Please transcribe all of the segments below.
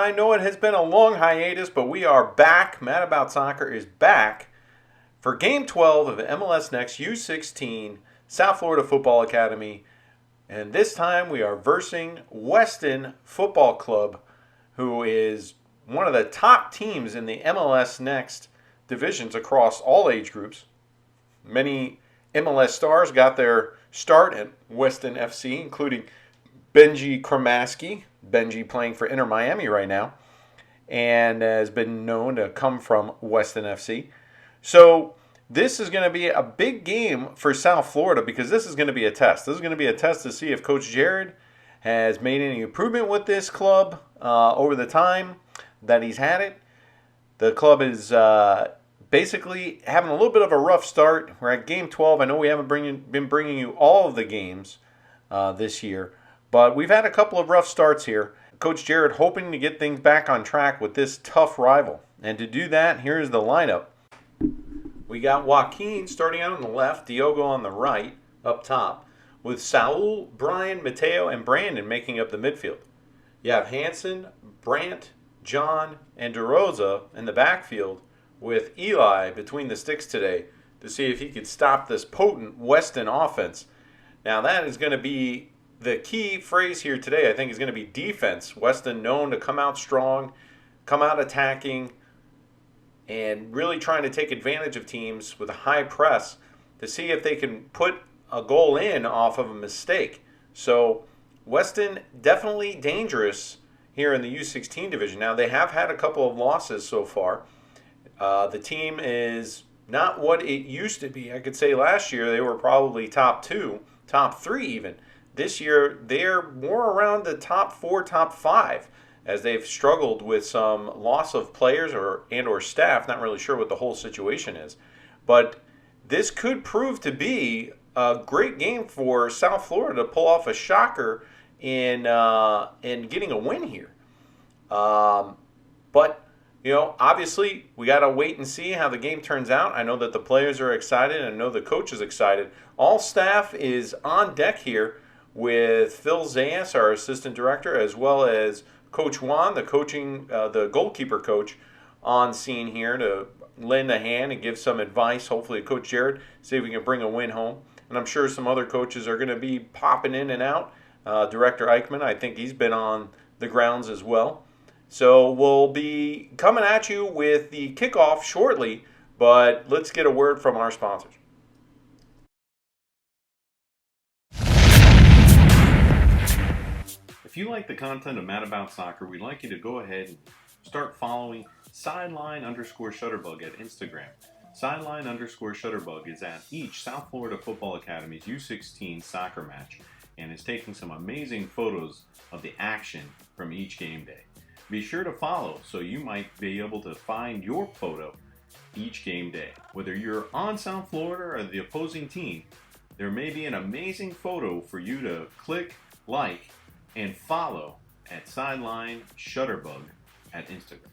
I know it has been a long hiatus, but we are back. Mad About Soccer is back for Game 12 of MLS Next U16 South Florida Football Academy. And this time we are versing Weston Football Club, who is one of the top teams in the MLS Next divisions across all age groups. Many MLS stars got their start at Weston FC, including Benji Kramaski. Benji playing for Inter Miami right now and has been known to come from Weston FC. So this is going to be a big game for South Florida because this is going to be a test. This is going to be a test to see if Coach Jared has made any improvement with this club over the time that he's had it. The club is basically having a little bit of a rough start. We're at Game 12. I know we haven't been bringing you all of the games this year, but we've had a couple of rough starts here. Coach Jared hoping to get things back on track with this tough rival. And to do that, here's the lineup. We got Joaquin starting out on the left, Diogo on the right, up top, with Saul, Brian, Mateo, and Brandon making up the midfield. You have Hansen, Brandt, John, and DeRosa in the backfield, with Eli between the sticks today to see if he could stop this potent Weston offense. Now that is going to be the key phrase here today, I think, is going to be defense. Weston known to come out strong, come out attacking, and really trying to take advantage of teams with a high press to see if they can put a goal in off of a mistake. So Weston definitely dangerous here in the U16 division. Now they have had a couple of losses so far. The team is not what it used to be. I could say last year they were probably top 2, top 3 even. This year, they're more around the top 4, top 5, as they've struggled with some loss of players or staff. Not really sure what the whole situation is. But this could prove to be a great game for South Florida to pull off a shocker in getting a win here. But, you know, obviously, we got to wait and see how the game turns out. I know that the players are excited. I know the coach is excited. All staff is on deck here, with Phil Zayas, our assistant director, as well as Coach Juan, the goalkeeper coach, on scene here to lend a hand and give some advice, hopefully to Coach Jared, see if we can bring a win home. And I'm sure some other coaches are going to be popping in and out. Director Eichmann, I think he's been on the grounds as well. So we'll be coming at you with the kickoff shortly, but let's get a word from our sponsors. If you like the content of Mad About Soccer, we'd like you to go ahead and start following sideline_shutterbug at Instagram. Sideline_shutterbug is at each South Florida Football Academy's U16 soccer match and is taking some amazing photos of the action from each game day. Be sure to follow so you might be able to find your photo each game day. Whether you're on South Florida or the opposing team, there may be an amazing photo for you to click, like, and follow at Sideline Shutterbug at Instagram.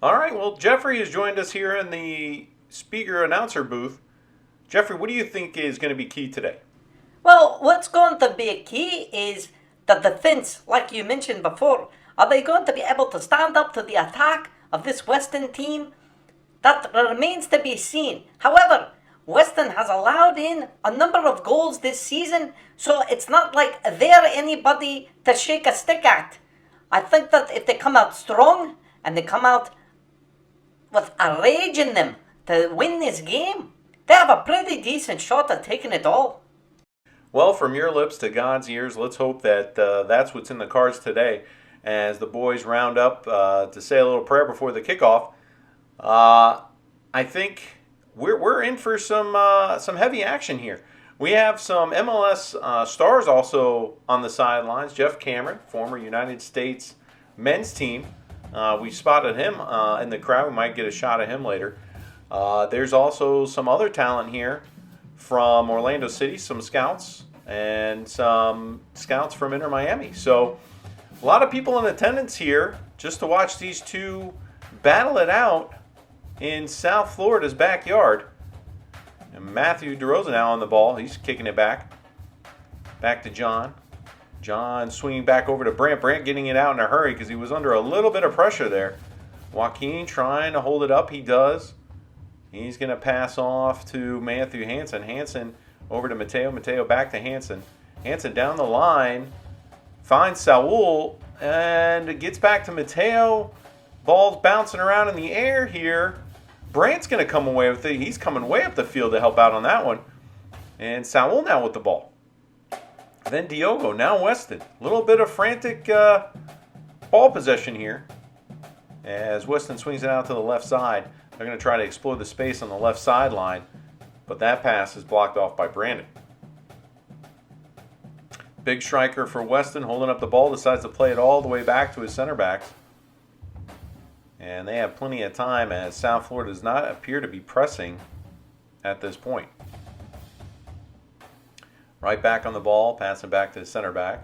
All right, well, Jeffrey has joined us here in the speaker announcer booth. Jeffrey, what do you think is going to be key today? Well, what's going to be key is the defense, like you mentioned before. Are they going to be able to stand up to the attack of this Weston team? That remains to be seen. However, Weston has allowed in a number of goals this season, so it's not like they're anybody to shake a stick at. I think that if they come out strong and they come out with a rage in them to win this game, they have a pretty decent shot at taking it all. Well, from your lips to God's ears, let's hope that that's what's in the cards today as the boys round up to say a little prayer before the kickoff. I think we're in for some heavy action here. We have some MLS stars also on the sidelines. Jeff Cameron, former United States men's team. We spotted him in the crowd. We might get a shot of him later. There's also some other talent here from Orlando City, some scouts, and some scouts from Inter Miami. So a lot of people in attendance here just to watch these two battle it out in South Florida's backyard. And Matthew DeRosa now on the ball. He's kicking it back. Back to John. John swinging back over to Brant. Brant getting it out in a hurry because he was under a little bit of pressure there. Joaquin trying to hold it up. He does. He's going to pass off to Matthew Hansen. Hansen over to Mateo. Mateo back to Hansen. Hansen down the line. Finds Saul and it gets back to Mateo. Ball's bouncing around in the air here. Brant's going to come away with it. He's coming way up the field to help out on that one. And Saul now with the ball. Then Diogo, now Weston. A little bit of frantic ball possession here. As Weston swings it out to the left side. They're going to try to explore the space on the left sideline. But that pass is blocked off by Brandon. Big striker for Weston holding up the ball. Decides to play it all the way back to his center backs. And they have plenty of time as South Florida does not appear to be pressing at this point. Right back on the ball, passing back to the center back.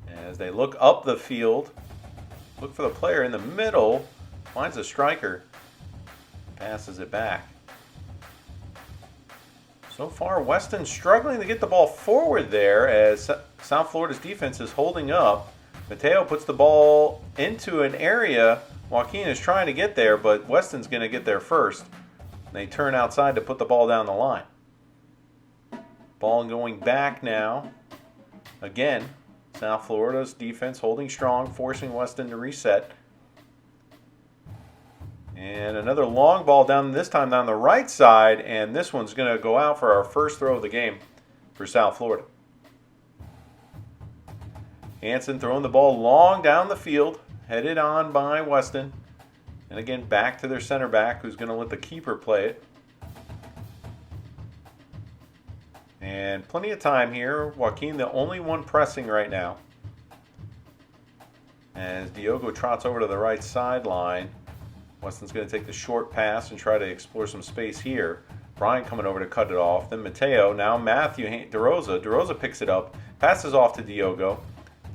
As they look up the field, look for the player in the middle, finds a striker, passes it back. So far, Weston struggling to get the ball forward there as South Florida's defense is holding up. Mateo puts the ball into an area. Joaquin is trying to get there, but Weston's going to get there first. They turn outside to put the ball down the line. Ball going back now. Again, South Florida's defense holding strong, forcing Weston to reset. And another long ball down, this time down the right side, and this one's going to go out for our first throw of the game for South Florida. Hansen throwing the ball long down the field, headed on by Weston. And again, back to their center back, who's going to let the keeper play it. And plenty of time here. Joaquin, the only one pressing right now. As Diogo trots over to the right sideline. Weston's going to take the short pass and try to explore some space here. Brian coming over to cut it off. Then Mateo. Now Matthew DeRosa. DeRosa picks it up. Passes off to Diogo.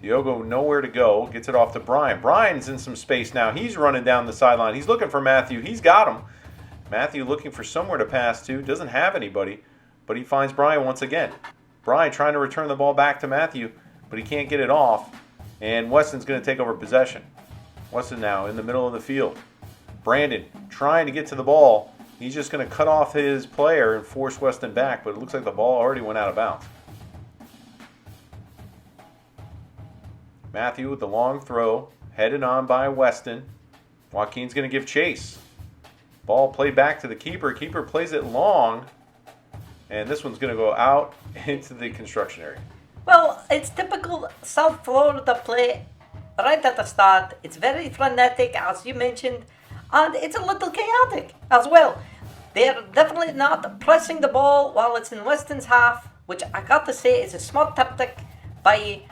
Diogo nowhere to go. Gets it off to Brian. Brian's in some space now. He's running down the sideline. He's looking for Matthew. He's got him. Matthew looking for somewhere to pass to. Doesn't have anybody. But he finds Brian once again. Brian trying to return the ball back to Matthew. But he can't get it off. And Weston's going to take over possession. Weston now in the middle of the field. Brandon trying to get to the ball. He's just going to cut off his player and force Weston back. But it looks like the ball already went out of bounds. Matthew with the long throw. Headed on by Weston. Joaquin's going to give chase. Ball played back to the keeper. Keeper plays it long. And this one's going to go out into the construction area. Well, it's typical South Florida play right at the start. It's very frenetic, as you mentioned, and it's a little chaotic as well. They're definitely not pressing the ball while it's in Weston's half, which I got to say is a smart tactic by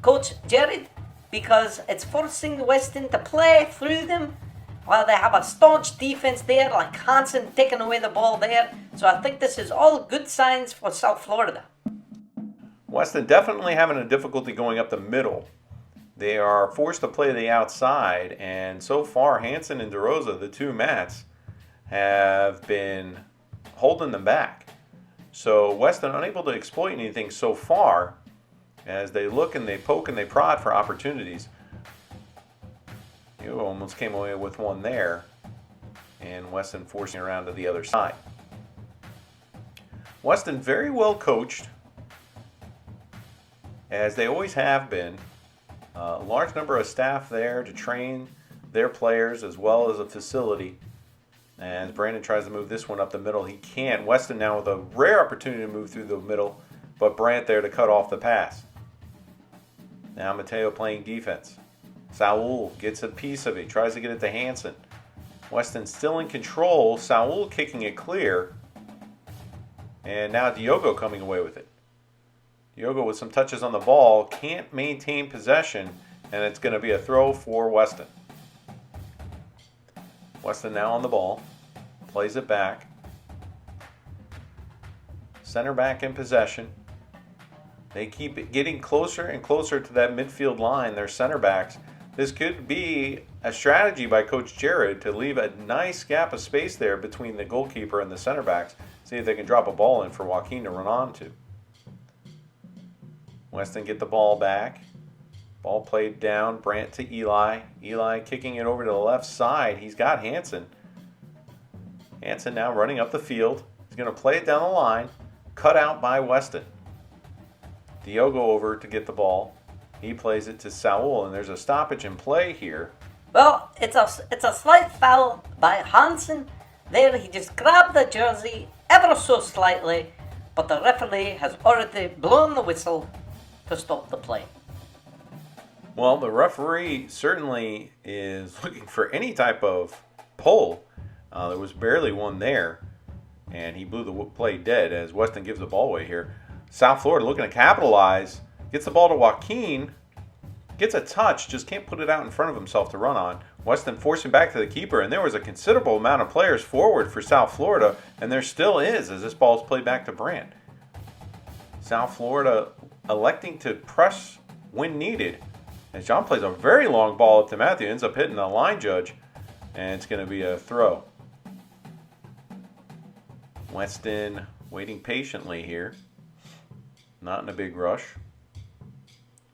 Coach Jared, because it's forcing Weston to play through them while they have a staunch defense there, like Hansen taking away the ball there. So I think this is all good signs for South Florida. Weston definitely having a difficulty going up the middle. They are forced to play the outside, and so far Hansen and DeRosa, the two Mats, have been holding them back. So Weston unable to exploit anything so far as they look and they poke and they prod for opportunities. You almost came away with one there, and Weston forcing around to the other side. Weston very well coached, as they always have been. A large number of staff there to train their players as well as a facility. As Brandon tries to move this one up the middle, he can't. Weston now with a rare opportunity to move through the middle, but Brant there to cut off the pass. Now Mateo playing defense. Saul gets a piece of it, tries to get it to Hansen. Weston still in control. Saul kicking it clear. And now Diogo coming away with it. Diogo with some touches on the ball, can't maintain possession, and it's going to be a throw for Weston. Weston now on the ball, plays it back. Center back in possession. They keep getting closer and closer to that midfield line, their center backs. This could be a strategy by Coach Jared to leave a nice gap of space there between the goalkeeper and the center backs. See if they can drop a ball in for Joaquin to run onto. Weston get the ball back. Ball played down. Brandt to Eli. Eli kicking it over to the left side. He's got Hansen. Hansen now running up the field. He's going to play it down the line. Cut out by Weston. Diogo over to get the ball. He plays it to Saul, and there's a stoppage in play here. Well, it's a slight foul by Hansen. There he just grabbed the jersey ever so slightly, but the referee has already blown the whistle to stop the play. Well, the referee certainly is looking for any type of pull. There was barely one there, and he blew the play dead as Weston gives the ball away here. South Florida looking to capitalize. Gets the ball to Joaquin. Gets a touch, just can't put it out in front of himself to run on. Weston forcing back to the keeper, and there was a considerable amount of players forward for South Florida, and there still is as this ball is played back to Brandt. South Florida electing to press when needed. As John plays a very long ball up to Matthew, ends up hitting the line judge, and it's going to be a throw. Weston waiting patiently here. Not in a big rush.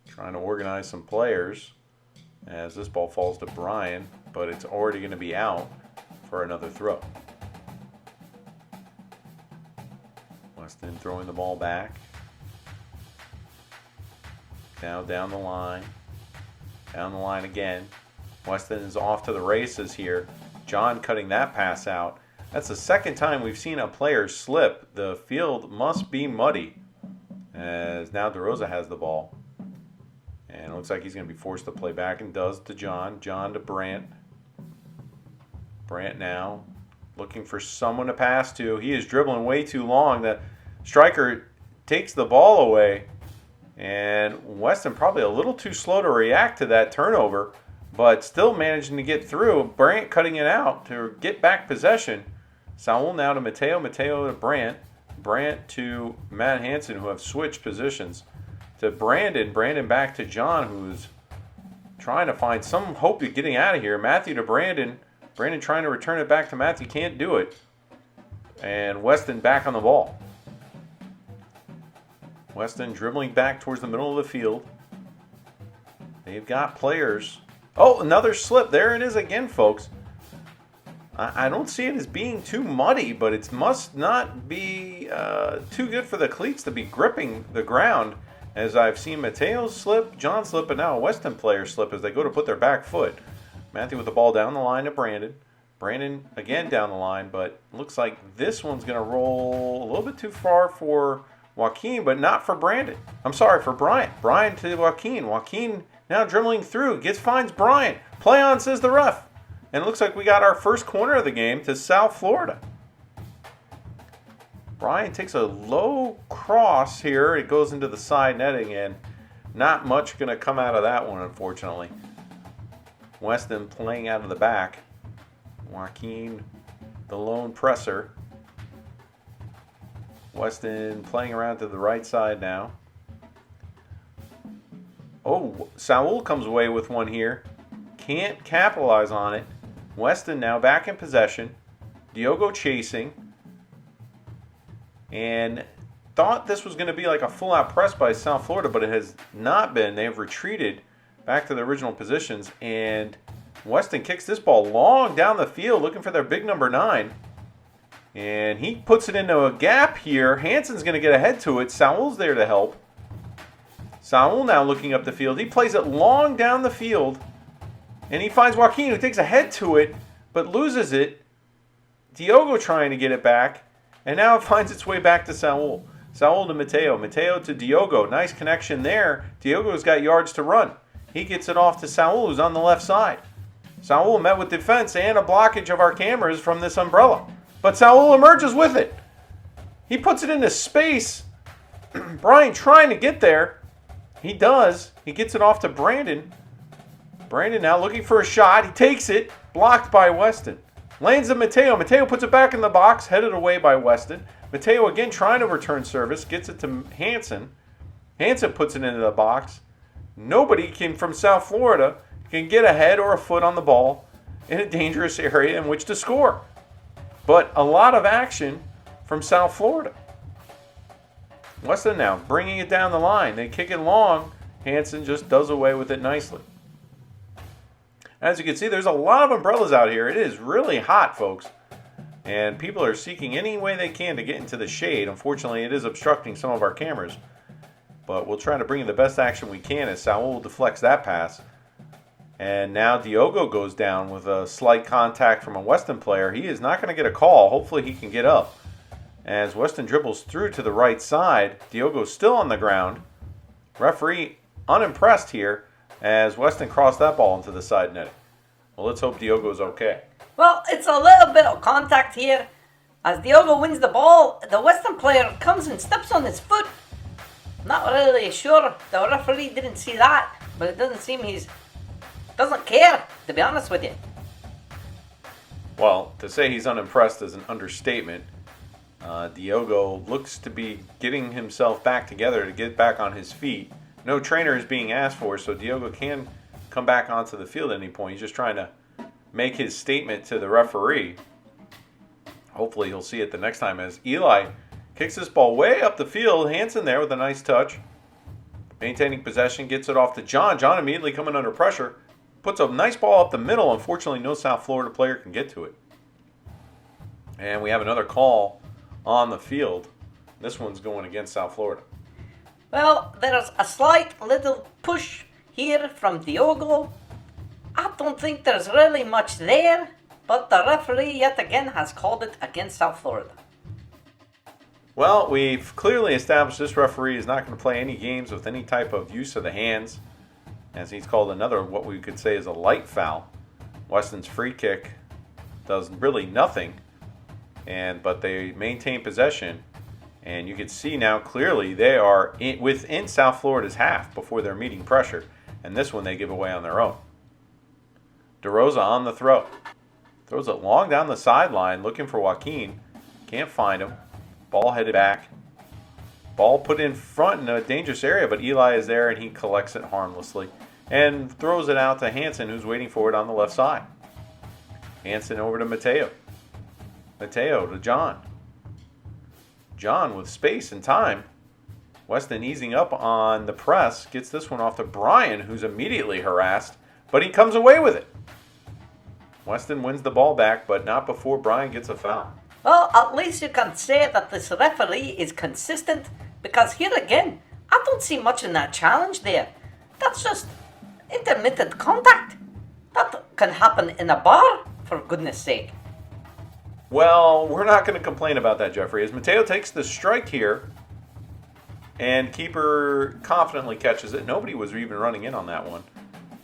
Trying to organize some players as this ball falls to Brian, but it's already going to be out for another throw. Weston throwing the ball back. Now down the line. Down the line again. Weston is off to the races here. John cutting that pass out. That's the second time we've seen a player slip. The field must be muddy as now DeRosa has the ball. And it looks like he's going to be forced to play back, and does to John. John to Brandt. Brandt now looking for someone to pass to. He is dribbling way too long. The striker takes the ball away. And Weston probably a little too slow to react to that turnover, but still managing to get through. Brandt cutting it out to get back possession. Saul now to Mateo. Mateo to Brandt. Brandt to Matt Hansen, who have switched positions. To Brandon. Brandon back to John, who's trying to find some hope of getting out of here. Matthew to Brandon. Brandon trying to return it back to Matthew. Can't do it. And Weston back on the ball. Weston dribbling back towards the middle of the field. They've got players. Oh, another slip. There it is again, folks. I don't see it as being too muddy, but it must not be too good for the cleats to be gripping the ground, as I've seen Mateo slip, John slip, and now a Weston player slip as they go to put their back foot. Matthew with the ball down the line to Brandon. Brandon again down the line, but looks like this one's going to roll a little bit too far for Joaquin, but not for Brandon. I'm sorry, for Brian. Brian to Joaquin. Joaquin now dribbling through. Finds Brian. Play on, says the ref. And it looks like we got our first corner of the game to South Florida. Brian takes a low cross here. It goes into the side netting, and not much going to come out of that one, unfortunately. Weston playing out of the back. Joaquin, the lone presser. Weston playing around to the right side now. Oh, Saul comes away with one here. Can't capitalize on it. Weston now back in possession. Diogo chasing. And thought this was going to be like a full-out press by South Florida, but it has not been. They have retreated back to their original positions. And Weston kicks this ball long down the field looking for their big number 9. And he puts it into a gap here. Hansen's going to get ahead to it. Saul's there to help. Saul now looking up the field. He plays it long down the field. And he finds Joaquin, who takes a head to it, but loses it. Diogo trying to get it back. And now it finds its way back to Saul. Saul to Mateo. Mateo to Diogo. Nice connection there. Diogo's got yards to run. He gets it off to Saul, who's on the left side. Saul met with defense and a blockage of our cameras from this umbrella. But Saul emerges with it. He puts it into space. Brian trying to get there. He does. He gets it off to Brandon. Brandon now looking for a shot. He takes it. Blocked by Weston. Lands to Mateo. Mateo puts it back in the box. Headed away by Weston. Mateo again trying to return service. Gets it to Hansen. Hansen puts it into the box. Nobody came from South Florida can get a head or a foot on the ball in a dangerous area in which to score. But a lot of action from South Florida. Weston now bringing it down the line. They kick it long. Hansen just does away with it nicely. As you can see, there's a lot of umbrellas out here. It is really hot, folks. And people are seeking any way they can to get into the shade. Unfortunately, it is obstructing some of our cameras. But we'll try to bring you the best action we can as Saul deflects that pass. And now Diogo goes down with a slight contact from a Weston player. He is not going to get a call. Hopefully he can get up. As Weston dribbles through to the right side, Diogo's still on the ground. Referee unimpressed here as Weston crossed that ball into the side netting. Well, let's hope Diogo's okay. Well, it's a little bit of contact here. As Diogo wins the ball, the Western player comes and steps on his foot. Not really sure. The referee didn't see that, but it doesn't seem doesn't care, to be honest with you. Well, to say he's unimpressed is an understatement. Diogo looks to be getting himself back together to get back on his feet. No trainer is being asked for, so Diogo can come back onto the field at any point. He's just trying to make his statement to the referee. Hopefully he'll see it the next time as Eli kicks this ball way up the field. Hansen there with a nice touch. Maintaining possession, gets it off to John. John immediately coming under pressure. Puts a nice ball up the middle. Unfortunately, no South Florida player can get to it. And we have another call on the field. This one's going against South Florida. Well, there's a slight little push here from Diogo. I don't think there's really much there, but the referee yet again has called it against South Florida. Well, we've clearly established this referee is not going to play any games with any type of use of the hands, as he's called another, what we could say is a light foul. Weston's free kick does really nothing, but they maintain possession, and you can see now clearly they are within South Florida's half before they're meeting pressure, and this one they give away on their own. DeRosa on the throw. Throws it long down the sideline looking for Joaquin. Can't find him. Ball headed back. Ball put in front in a dangerous area, but Eli is there and he collects it harmlessly and throws it out to Hansen, who's waiting for it on the left side. Hansen over to Mateo. Mateo to John. John with space and time. Weston easing up on the press. Gets this one off to Brian, who's immediately harassed, but he comes away with it. Weston wins the ball back, but not before Brian gets a foul. Well, at least you can say that this referee is consistent, because here again, I don't see much in that challenge there. That's just intermittent contact. That can happen in a bar, for goodness sake. Well, we're not going to complain about that, Jeffrey. As Mateo takes the strike here, and keeper confidently catches it. Nobody was even running in on that one.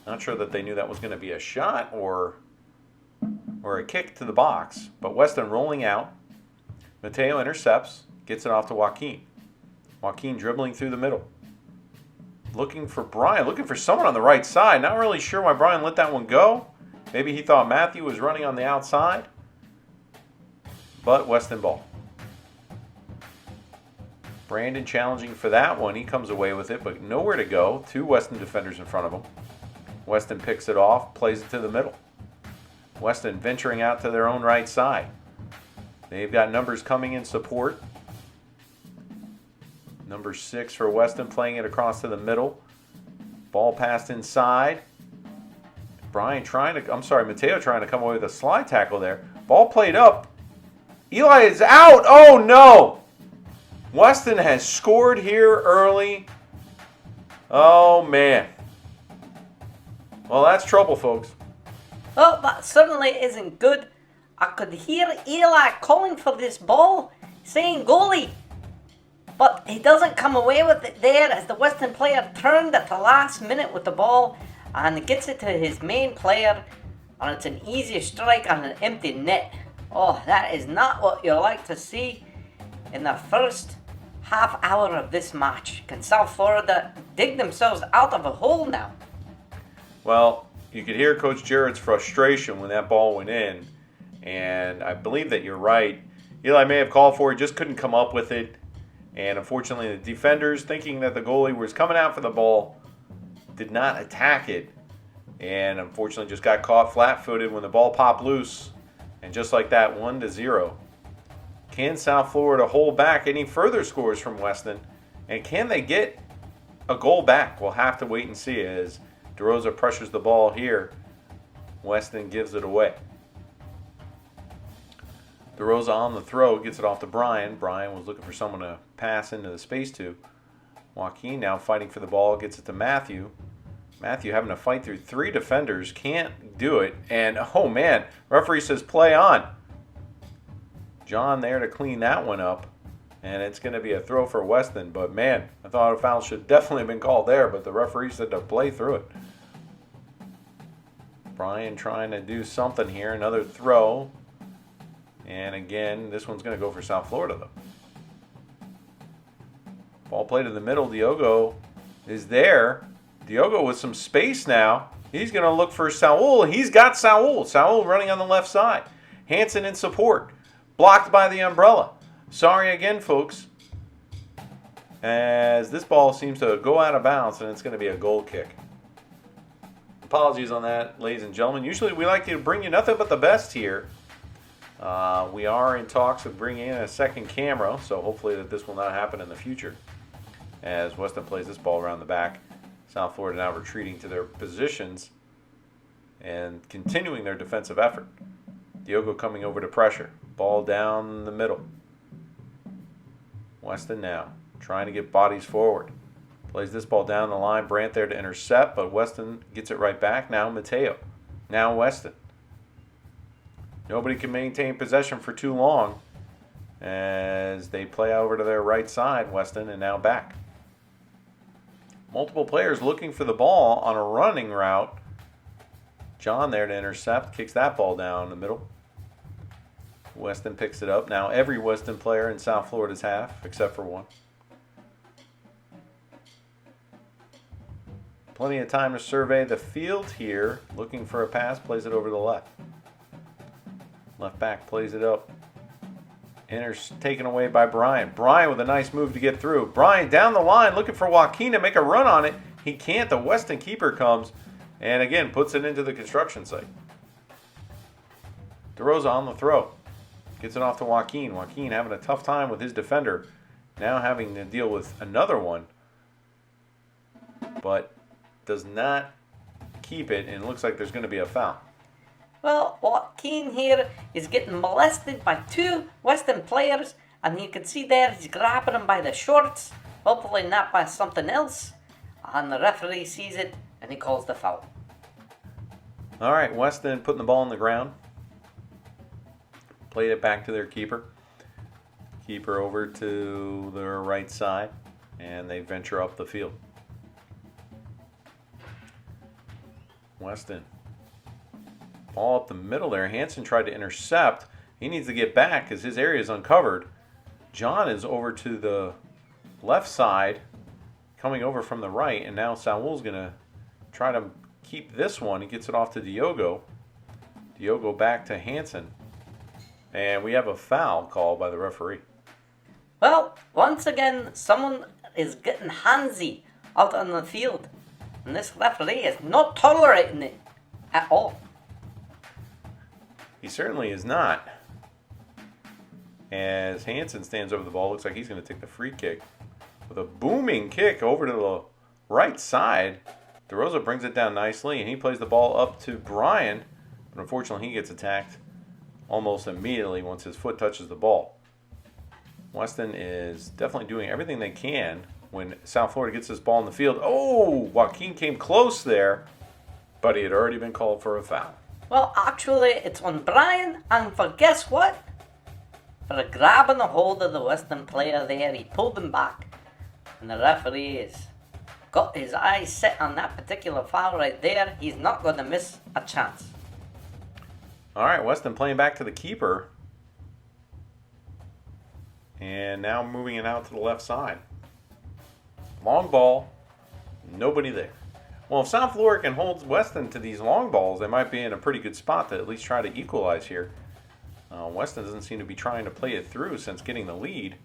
Not sure that they knew that was going to be a shot or a kick to the box. But Weston rolling out. Mateo intercepts, gets it off to Joaquin. Joaquin dribbling through the middle. Looking for Brian, looking for someone on the right side. Not really sure why Brian let that one go. Maybe he thought Matthew was running on the outside. But Weston ball. Brandon challenging for that one. He comes away with it, but nowhere to go. Two Weston defenders in front of him. Weston picks it off, plays it to the middle. Weston venturing out to their own right side. They've got numbers coming in support. Number 6 for Weston playing it across to the middle. Ball passed inside. Mateo trying to come away with a slide tackle there. Ball played up. Eli is out. Oh no! Weston has scored here early. Oh man. Well, that's trouble, folks. Well, that certainly isn't good. I could hear Eli calling for this ball, saying goalie. But he doesn't come away with it there as the Western player turned at the last minute with the ball and gets it to his main player. And it's an easy strike on an empty net. Oh, that is not what you like to see in the first half hour of this match. Can South Florida dig themselves out of a hole now? Well, you could hear Coach Jarrett's frustration when that ball went in. And I believe that you're right. Eli may have called for it, just couldn't come up with it. And unfortunately, the defenders, thinking that the goalie was coming out for the ball, did not attack it. And unfortunately just got caught flat-footed when the ball popped loose. And just like that, 1-0. Can South Florida hold back any further scores from Weston? And can they get a goal back? We'll have to wait and see as DeRosa pressures the ball here. Weston gives it away. DeRosa on the throw, gets it off to Brian. Brian was looking for someone to pass into the space to. Joaquin now fighting for the ball, gets it to Matthew. Matthew having to fight through 3 defenders, can't do it. And, oh man, referee says play on. John there to clean that one up. And it's going to be a throw for Weston. But, man, I thought a foul should definitely have been called there, but the referee said to play through it. Brian trying to do something here. Another throw. And, again, this one's going to go for South Florida, though. Ball played in the middle. Diogo is there. Diogo with some space now. He's going to look for Saul. He's got Saul. Saul running on the left side. Hansen in support. Blocked by the umbrella. Sorry again, folks. As this ball seems to go out of bounds, and it's going to be a goal kick. Apologies on that, ladies and gentlemen. Usually we like to bring you nothing but the best here. We are in talks of bringing in a second camera, so hopefully that this will not happen in the future. As Weston plays this ball around the back. South Florida now retreating to their positions and continuing their defensive effort. Diogo coming over to pressure. Ball down the middle. Weston now trying to get bodies forward. Plays this ball down the line. Brandt there to intercept, but Weston gets it right back. Now Mateo. Now Weston. Nobody can maintain possession for too long as they play over to their right side, Weston, and now back. Multiple players looking for the ball on a running route. John there to intercept. Kicks that ball down the middle. Weston picks it up. Now every Weston player in South Florida's half, except for one. Plenty of time to survey the field here. Looking for a pass. Plays it over to the left. Left back plays it up. Taken away by Brian. Brian with a nice move to get through. Brian down the line looking for Joaquin to make a run on it. He can't. The Weston keeper comes and again puts it into the construction site. DeRosa on the throw. Gets it off to Joaquin. Joaquin having a tough time with his defender. Now having to deal with another one. But does not keep it, and it looks like there's going to be a foul. Well, Joaquin here is getting molested by 2 Western players, and you can see there he's grabbing him by the shorts, hopefully not by something else, and the referee sees it and he calls the foul. All right, Weston putting the ball on the ground. Played it back to their keeper. Keeper over to their right side, and they venture up the field. Weston. Ball up the middle there. Hansen tried to intercept. He needs to get back because his area is uncovered. John is over to the left side, coming over from the right, and now Saul's going to try to keep this one. He gets it off to Diogo. Diogo back to Hansen. And we have a foul called by the referee. Well, once again, someone is getting handsy out on the field. And this referee is not tolerating it at all. He certainly is not. As Hansen stands over the ball, looks like he's going to take the free kick. With a booming kick over to the right side. DeRosa brings it down nicely, and he plays the ball up to Brian. But unfortunately, he gets attacked almost immediately once his foot touches the ball. Weston is definitely doing everything they can when South Florida gets this ball in the field. Oh, Joaquin came close there, but he had already been called for a foul. Well, actually, it's on Brian, and for guess what? For grabbing a hold of the Western player there, he pulled him back. And the referee has got his eyes set on that particular foul right there. He's not going to miss a chance. All right, Weston playing back to the keeper. And now moving it out to the left side. Long ball, nobody there. Well, if South Florida can hold Weston to these long balls, they might be in a pretty good spot to at least try to equalize here. Weston doesn't seem to be trying to play it through since getting the lead.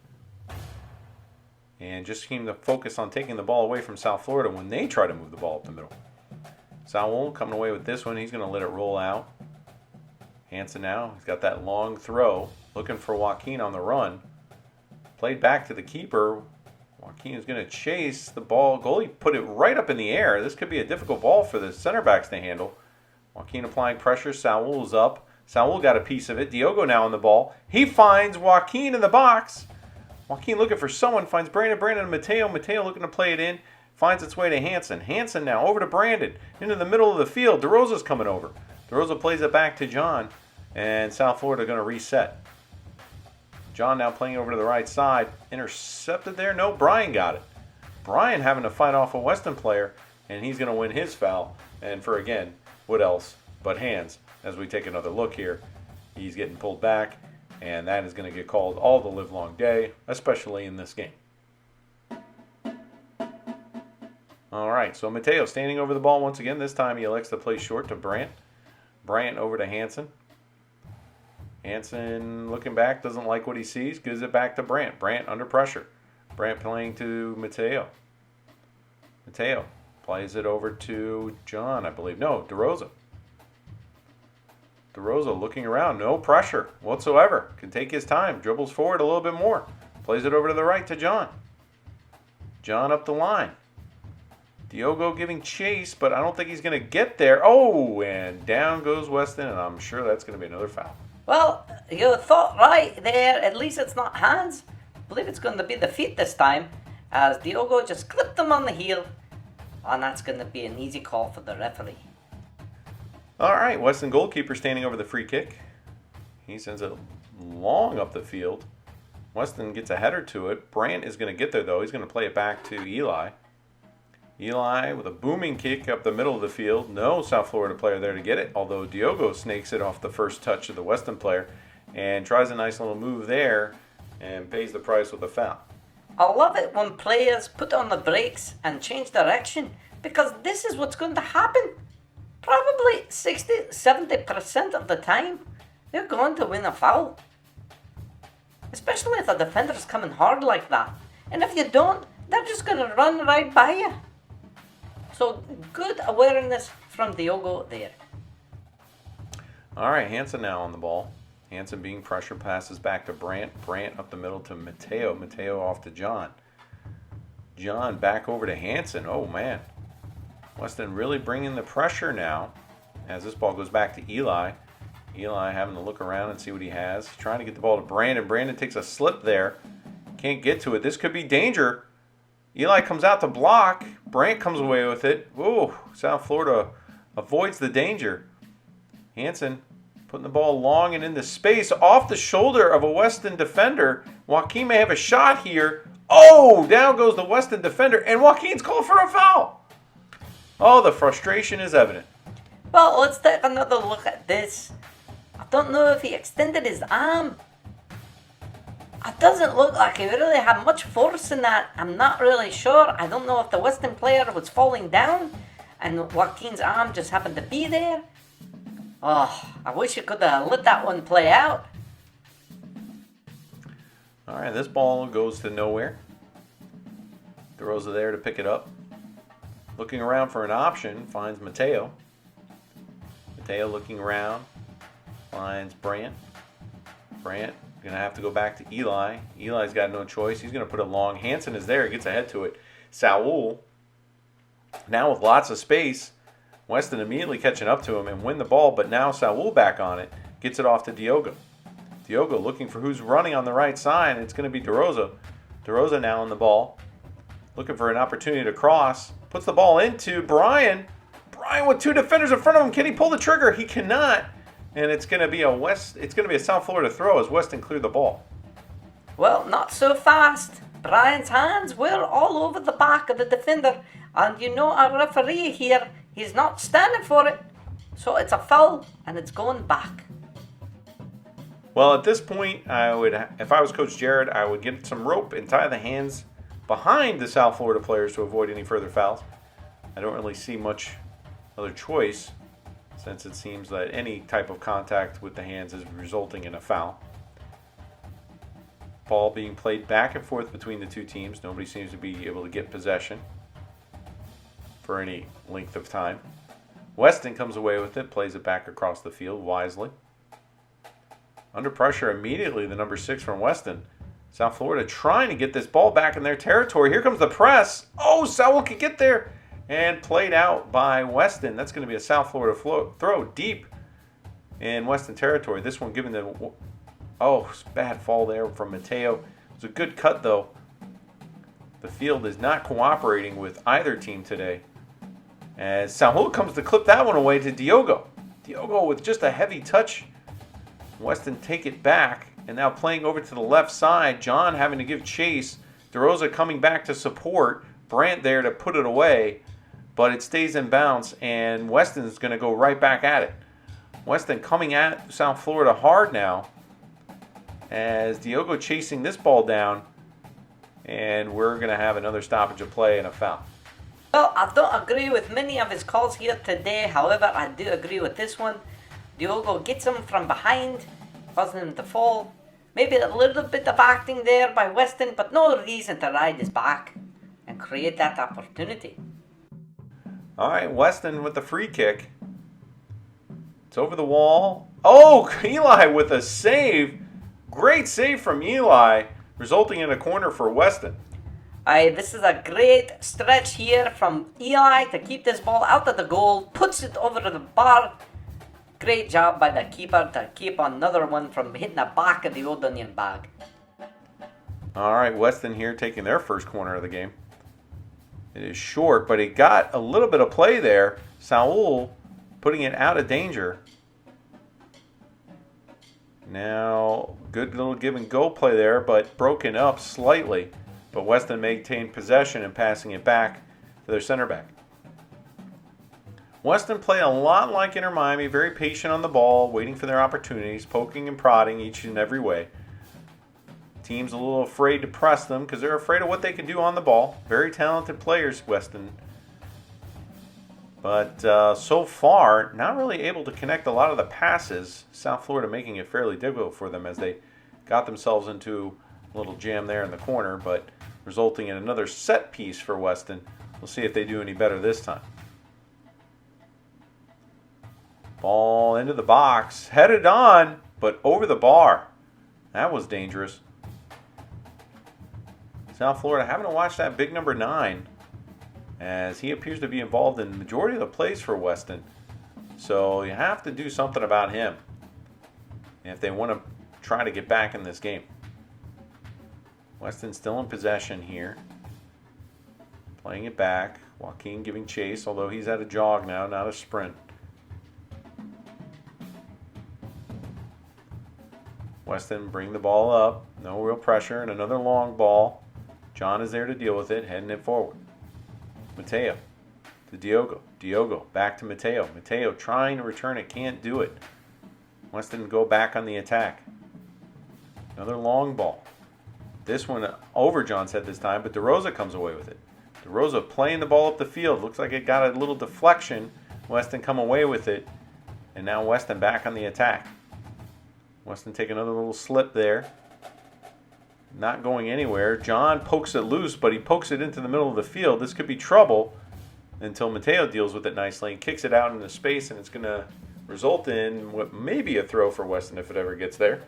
And just seem to focus on taking the ball away from South Florida when they try to move the ball up the middle. Saul coming away with this one. He's going to let it roll out. Hansen now. He's got that long throw. Looking for Joaquin on the run. Played back to the keeper. Joaquin is going to chase the ball. Goalie put it right up in the air. This could be a difficult ball for the center backs to handle. Joaquin applying pressure. Saul is up. Saul got a piece of it. Diogo now on the ball. He finds Joaquin in the box. Joaquin looking for someone. Finds Brandon. Brandon and Mateo. Mateo looking to play it in. Finds its way to Hansen. Hansen now over to Brandon. Into the middle of the field. DeRosa's coming over. DeRosa plays it back to John. And South Florida going to reset. John now playing over to the right side. Intercepted there. No, Brian got it. Brian having to fight off a Weston player. And he's going to win his foul. And for, again, what else but hands? As we take another look here. He's getting pulled back. And that is going to get called all the livelong day. Especially in this game. All right, so Mateo standing over the ball once again. This time he elects to play short to Brandt. Brandt over to Hansen. Hansen looking back, doesn't like what he sees, gives it back to Brandt. Brandt under pressure. Brandt playing to Mateo. Mateo plays it over to John, I believe. No, DeRosa. DeRosa looking around, no pressure whatsoever. Can take his time, dribbles forward a little bit more. Plays it over to the right to John. John up the line. Diogo giving chase, but I don't think he's going to get there. Oh, and down goes Weston, and I'm sure that's going to be another foul. Well, you thought right there. At least it's not hands. I believe it's going to be the feet this time, as Diogo just clipped him on the heel. And that's going to be an easy call for the referee. All right, Weston goalkeeper standing over the free kick. He sends it long up the field. Weston gets a header to it. Brandt is going to get there, though. He's going to play it back to Eli. Eli with a booming kick up the middle of the field. No South Florida player there to get it, although Diogo snakes it off the first touch of the Weston player and tries a nice little move there and pays the price with a foul. I love it when players put on the brakes and change direction, because this is what's going to happen. Probably 60-70% of the time, they're going to win a foul. Especially if the defender's coming hard like that. And if you don't, they're just going to run right by you. So, good awareness from Diogo there. All right, Hansen now on the ball. Hansen being pressure, passes back to Brandt. Brandt up the middle to Mateo. Mateo off to John. John back over to Hansen. Oh, man. Weston really bringing the pressure now as this ball goes back to Eli. Eli having to look around and see what he has. Trying to get the ball to Brandon. Brandon takes a slip there. Can't get to it. This could be danger. Eli comes out to block. Brandt comes away with it. Ooh, South Florida avoids the danger. Hansen putting the ball long and into space off the shoulder of a Weston defender. Joaquin may have a shot here. Oh, down goes the Weston defender, and Joaquin's called for a foul. Oh, the frustration is evident. Well, let's take another look at this. I don't know if he extended his arm. It doesn't look like he really had much force in that. I'm not really sure. I don't know if the Western player was falling down and Joaquin's arm just happened to be there. Oh, I wish you could have let that one play out. All right, this ball goes to nowhere. DeRosa there to pick it up. Looking around for an option, finds Mateo. Mateo looking around, finds Brandt. Brandt going to have to go back to Eli. Eli's got no choice. He's going to put it long. Hansen is there. He gets ahead to it. Saul, now with lots of space. Weston immediately catching up to him and win the ball, but now Saul back on it. Gets it off to Diogo. Diogo looking for who's running on the right side. It's going to be DeRosa. DeRosa now on the ball. Looking for an opportunity to cross. Puts the ball into Brian. Brian with two defenders in front of him. Can he pull the trigger? He cannot. And it's going to be a South Florida throw as Weston cleared the ball. Well, not so fast. Brian's hands were all over the back of the defender. And you know our referee here, he's not standing for it. So it's a foul and it's going back. Well, at this point, if I was Coach Jared, I would get some rope and tie the hands behind the South Florida players to avoid any further fouls. I don't really see much other choice, since it seems that any type of contact with the hands is resulting in a foul. Ball being played back and forth between the two teams. Nobody seems to be able to get possession for any length of time. Weston comes away with it, plays it back across the field wisely. Under pressure immediately, the number 6 from Weston. South Florida trying to get this ball back in their territory. Here comes the press. Oh, Sowell can get there. And played out by Weston. That's going to be a South Florida throw deep in Weston territory. This one given the... Oh, bad fall there from Mateo. It was a good cut, though. The field is not cooperating with either team today. As Saul comes to clip that one away to Diogo. Diogo with just a heavy touch. Weston take it back. And now playing over to the left side. John having to give chase. DeRosa coming back to support. Brandt there to put it away. But it stays in bounds. And Weston's going to go right back at it. Weston coming at South Florida hard now. As Diogo chasing this ball down. And we're going to have another stoppage of play and a foul. Well, I don't agree with many of his calls here today. However, I do agree with this one. Diogo gets him from behind, causing him to fall. Maybe a little bit of acting there by Weston, but no reason to ride his back and create that opportunity. All right, Weston with the free kick. It's over the wall. Oh, Eli with a save. Great save from Eli, resulting in a corner for Weston. This is a great stretch here from Eli to keep this ball out of the goal. Puts it over the bar. Great job by the keeper to keep another one from hitting the back of the old onion bag. All right, Weston here taking their first corner of the game. It is short, but it got a little bit of play there. Saul putting it out of danger. Now, good little give and go play there, but broken up slightly. But Weston maintained possession and passing it back to their center back. Weston played a lot like Inter Miami, very patient on the ball, waiting for their opportunities, poking and prodding each and every way. Team's a little afraid to press them because they're afraid of what they can do on the ball. Very talented players, Weston. But so far, not really able to connect a lot of the passes. South Florida making it fairly difficult for them as they got themselves into a little jam there in the corner, but resulting in another set piece for Weston. We'll see if they do any better this time. Ball into the box, headed on, but over the bar. That was dangerous. South Florida having to watch that big number 9, as he appears to be involved in the majority of the plays for Weston. So you have to do something about him if they want to try to get back in this game. Weston still in possession here. Playing it back. Joaquin giving chase, although he's at a jog now, not a sprint. Weston bring the ball up. No real pressure, and another long ball. John is there to deal with it, heading it forward. Mateo to Diogo. Diogo back to Mateo. Mateo trying to return it, can't do it. Weston go back on the attack. Another long ball. This one over John's head this time, but DeRosa comes away with it. DeRosa playing the ball up the field. Looks like it got a little deflection. Weston come away with it. And now Weston back on the attack. Weston take another little slip there. Not going anywhere. John pokes it loose, but he pokes it into the middle of the field. This could be trouble until Mateo deals with it nicely and kicks it out into space, and it's going to result in what may be a throw for Weston if it ever gets there.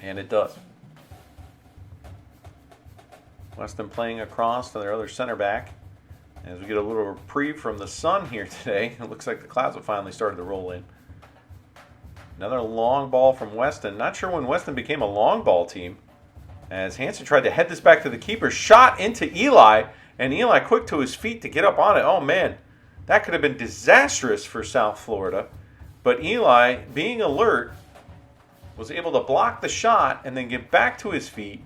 And it does. Weston playing across to their other center back. As we get a little reprieve from the sun here today, it looks like the clouds have finally started to roll in. Another long ball from Weston. Not sure when Weston became a long ball team. As Hansen tried to head this back to the keeper, shot into Eli, and Eli quick to his feet to get up on it. Oh man, that could have been disastrous for South Florida. But Eli, being alert, was able to block the shot and then get back to his feet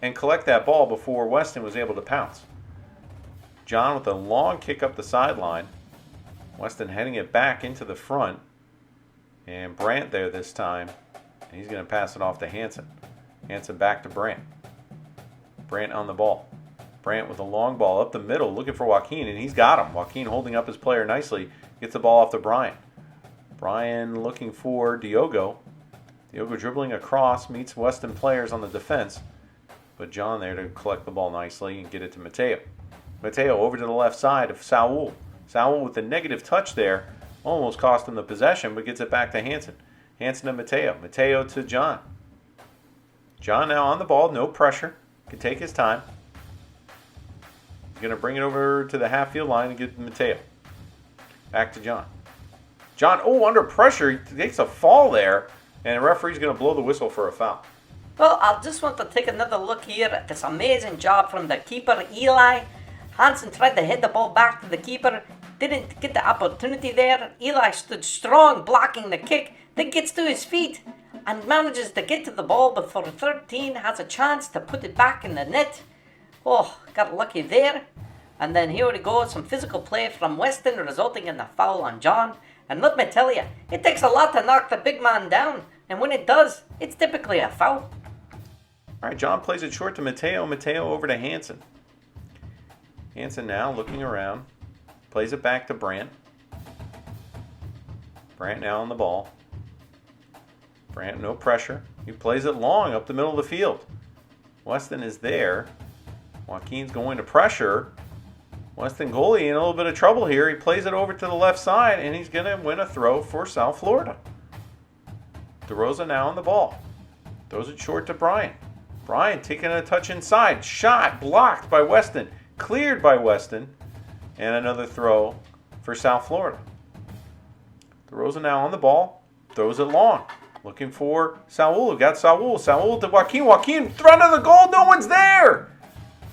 and collect that ball before Weston was able to pounce. John with a long kick up the sideline. Weston heading it back into the front. And Brandt there this time. And he's going to pass it off to Hansen. Hansen back to Brandt. Brandt on the ball. Brandt with a long ball up the middle looking for Joaquin, and he's got him. Joaquin holding up his player nicely. Gets the ball off to Brian. Brian looking for Diogo. Diogo dribbling across, meets Weston players on the defense. But John there to collect the ball nicely and get it to Mateo. Mateo over to the left side of Saul. Saul with the negative touch there. Almost cost him the possession, but gets it back to Hansen. Hansen to Mateo. Mateo to John. John now on the ball, no pressure. Can take his time. He's going to bring it over to the half-field line and get Mateo. Back to John. John, under pressure. He takes a fall there, and the referee's going to blow the whistle for a foul. Well, I just want to take another look here at this amazing job from the keeper, Eli. Hansen tried to hit the ball back to the keeper. Didn't get the opportunity there. Eli stood strong, blocking the kick. Then gets to his feet and manages to get to the ball before 13 has a chance to put it back in the net. Oh, got lucky there. And then here we go, some physical play from Weston resulting in the foul on John. And let me tell you, it takes a lot to knock the big man down. And when it does, it's typically a foul. All right, John plays it short to Mateo. Mateo over to Hansen. Hansen now looking around. Plays it back to Brandt. Brandt now on the ball. Brandt, no pressure. He plays it long up the middle of the field. Weston is there. Joaquin's going to pressure. Weston goalie in a little bit of trouble here. He plays it over to the left side, and he's going to win a throw for South Florida. DeRosa now on the ball. Throws it short to Brian. Brian taking a touch inside. Shot blocked by Weston. Cleared by Weston. And another throw for South Florida. DeRosa now on the ball. Throws it long. Looking for Saul. Got Saul. Saul to Joaquin. Joaquin, front of the goal. No one's there.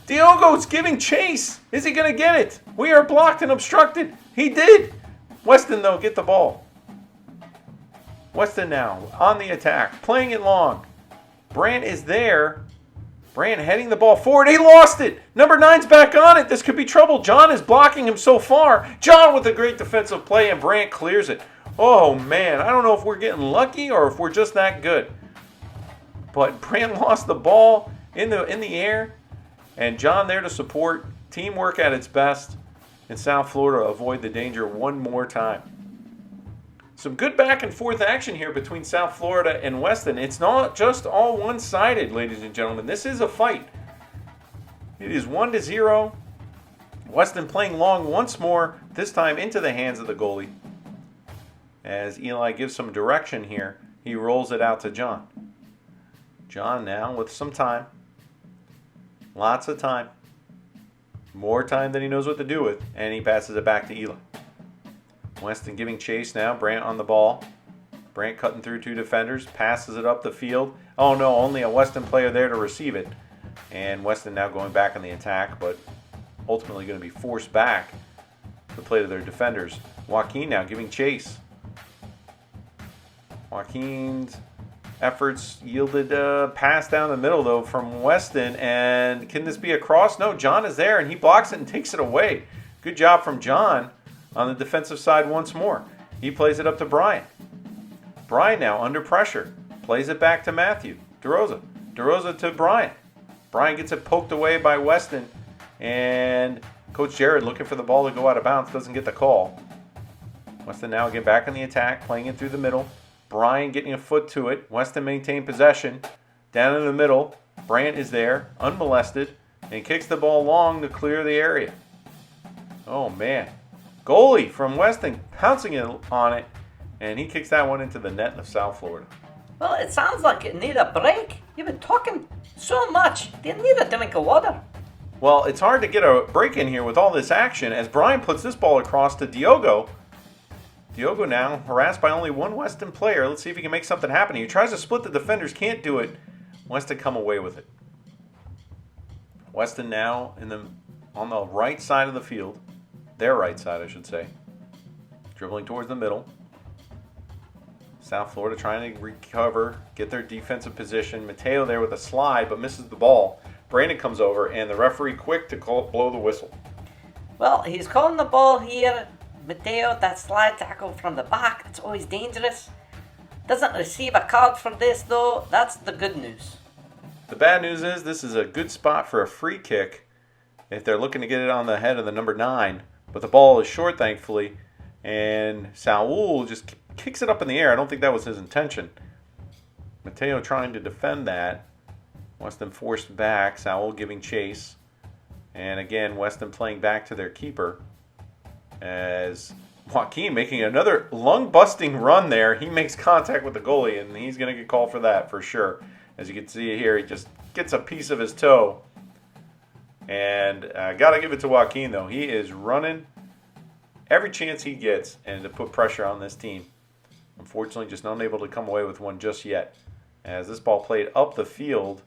Diogo's giving chase. Is he going to get it? We are blocked and obstructed. He did. Weston, though, get the ball. Weston now on the attack. Playing it long. Brandt is there. Brandt heading the ball forward. He lost it. Number 9's back on it. This could be trouble. John is blocking him so far. John with a great defensive play, and Brandt clears it. Oh, man. I don't know if we're getting lucky or if we're just that good. But Brandt lost the ball in the air, and John there to support. Teamwork at its best. And South Florida avoid the danger one more time. Some good back and forth action here between South Florida and Weston. It's not just all one-sided, ladies and gentlemen. This is a fight. It is 1-0. Weston playing long once more, this time into the hands of the goalie. As Eli gives some direction here, he rolls it out to John. John now with some time. Lots of time. More time than he knows what to do with, and he passes it back to Eli. Weston giving chase now. Brandt on the ball. Brandt cutting through 2 defenders. Passes it up the field. Oh no, only a Weston player there to receive it. And Weston now going back on the attack, but ultimately going to be forced back to play to their defenders. Joaquin now giving chase. Joaquin's efforts yielded a pass down the middle though from Weston. And can this be a cross? No, John is there and he blocks it and takes it away. Good job from John. On the defensive side once more. He plays it up to Brian. Brian now under pressure. Plays it back to Matthew. DeRosa. DeRosa to Brian. Brian gets it poked away by Weston. And Coach Jared looking for the ball to go out of bounds. Doesn't get the call. Weston now again back on the attack. Playing it through the middle. Brian getting a foot to it. Weston maintained possession. Down in the middle. Brandt is there. Unmolested. And kicks the ball long to clear the area. Oh man. Goalie from Weston pouncing on it, and he kicks that one into the net of South Florida. Well, it sounds like you need a break. You've been talking so much. Do you need a drink of water? Well, it's hard to get a break in here with all this action as Brian puts this ball across to Diogo. Diogo now harassed by only one Weston player. Let's see if he can make something happen. He tries to split the defenders, can't do it. Weston come away with it. Weston now on the right side of the field. Their right side, I should say. Dribbling towards the middle. South Florida trying to recover, get their defensive position. Mateo there with a slide, but misses the ball. Brandon comes over, and the referee quick to blow the whistle. Well, he's calling the ball here. Mateo, that slide tackle from the back, that's always dangerous. Doesn't receive a card for this, though. That's the good news. The bad news is this is a good spot for a free kick if they're looking to get it on the head of the number 9. But the ball is short, thankfully, and Saul just kicks it up in the air. I don't think that was his intention. Mateo trying to defend that. Weston forced back. Saul giving chase. And again, Weston playing back to their keeper. as Joaquin making another lung-busting run there. He makes contact with the goalie, and he's going to get called for that for sure. As you can see here, he just gets a piece of his toe. And got to give it to Joaquin, though. He is running every chance he gets and to put pressure on this team. Unfortunately, just unable to come away with one just yet. As this ball played up the field,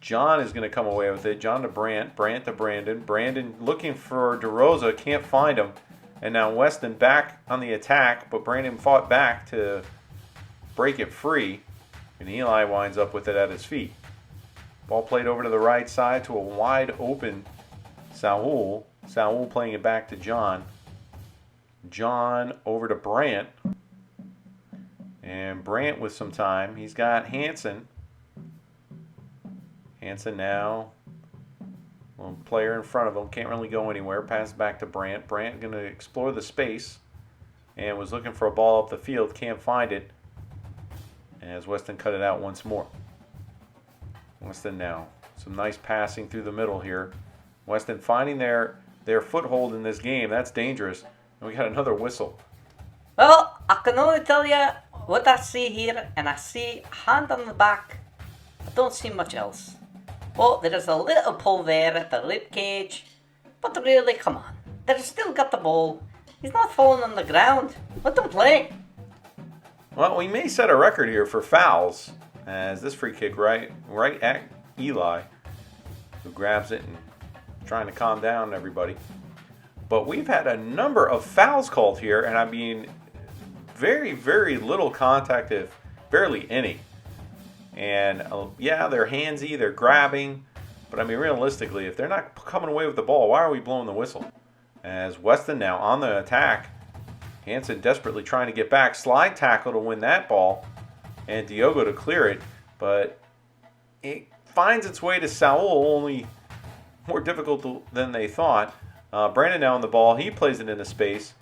John is going to come away with it. John to Brandt, Brandt to Brandon. Brandon looking for DeRosa, can't find him. And now Weston back on the attack, but Brandon fought back to break it free. And Eli winds up with it at his feet. Ball played over to the right side to a wide open Saul. Saul playing it back to John. John over to Brandt. And Brandt with some time. He's got Hansen. Hansen now. Little player in front of him. Can't really go anywhere. Pass back to Brandt. Brandt going to explore the space. And was looking for a ball up the field. Can't find it. As Weston cut it out once more. Weston now. Some nice passing through the middle here. Weston finding their foothold in this game. That's dangerous. And we got another whistle. Well, I can only tell you what I see here, and I see a hand on the back. I don't see much else. Well, there is a little pull there at the rib cage, but really, come on. They've still got the ball. He's not falling on the ground. Let them play. Well, we may set a record here for fouls, as this free kick right at Eli, who grabs it and trying to calm down everybody. But we've had a number of fouls called here, and I mean, very, very little contact, if barely any. And yeah, they're handsy, they're grabbing, but I mean, realistically, if they're not coming away with the ball, why are we blowing the whistle? As Weston now on the attack, Hansen desperately trying to get back, slide tackle to win that ball, and Diogo to clear it, but it finds its way to Saul, only more difficult than they thought. Brandon now on the ball, he plays it into space,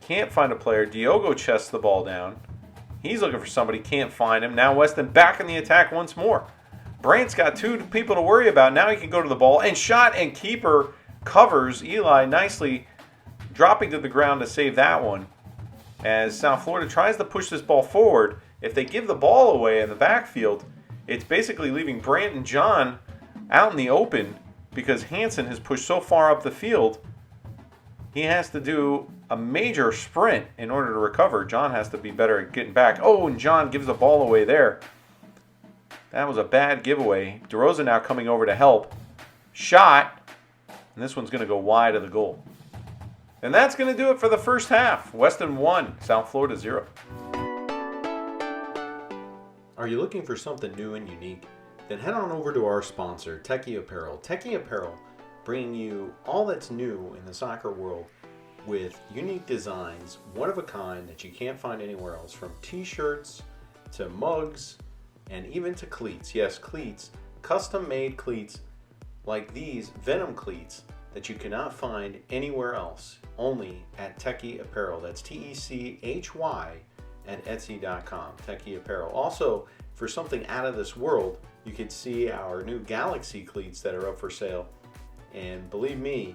can't find a player. Diogo chests the ball down. He's looking for somebody, can't find him. Now Weston back in the attack once more. Brandt's got two people to worry about. Now he can go to the ball, and shot, and keeper covers Eli nicely, dropping to the ground to save that one. As South Florida tries to push this ball forward, if they give the ball away in the backfield, it's basically leaving Brandt and John out in the open because Hansen has pushed so far up the field, he has to do a major sprint in order to recover. John has to be better at getting back. Oh, and John gives the ball away there. That was a bad giveaway. DeRosa now coming over to help. Shot, and this one's going to go wide of the goal. And that's going to do it for the first half. Weston 1, South Florida 0. Are you looking for something new and unique? Then head on over to our sponsor, Techie Apparel. Techie Apparel, bringing you all that's new in the soccer world with unique designs, one of a kind that you can't find anywhere else, from t-shirts to mugs and even to cleats. Yes, cleats, custom-made cleats like these Venom cleats that you cannot find anywhere else, only at Techie Apparel. That's T-E-C-H-Y at Etsy.com, Techie Apparel. Also, for something out of this world, you can see our new Galaxy cleats that are up for sale. And believe me,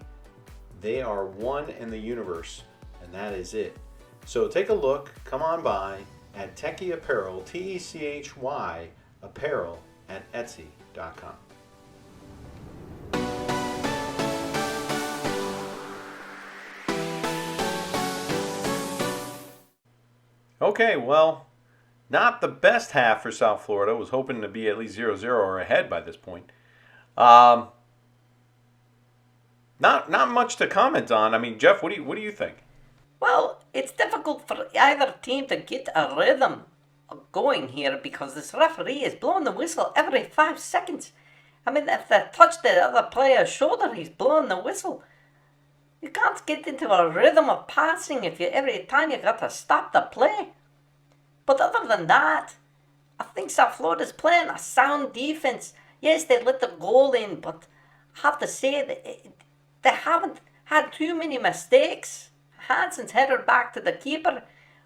they are one in the universe, and that is it. So take a look, come on by at Techie Apparel, T-E-C-H-Y Apparel at Etsy.com. Okay, well, not the best half for South Florida. Was hoping to be at least 0-0 or ahead by this point. Not much to comment on. I mean, Jeff, what do you think? Well, it's difficult for either team to get a rhythm going here because this referee is blowing the whistle every 5 seconds. I mean, if they touch the other player's shoulder, he's blowing the whistle. You can't get into a rhythm of passing if every time you got to stop the play. But other than that, I think South Florida's playing a sound defense. Yes, they let the goal in, but I have to say that they haven't had too many mistakes. Hansen's header back to the keeper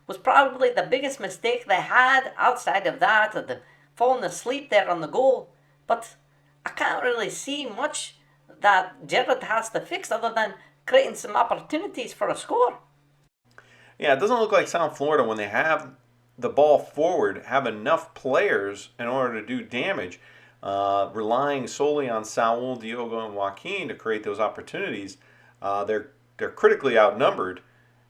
was probably the biggest mistake they had outside of that, of the falling asleep there on the goal. But I can't really see much that Jared has to fix other than creating some opportunities for a score. Yeah, it doesn't look like South Florida, when they have the ball forward, have enough players in order to do damage. Relying solely on Saul, Diogo, and Joaquin to create those opportunities, they're critically outnumbered.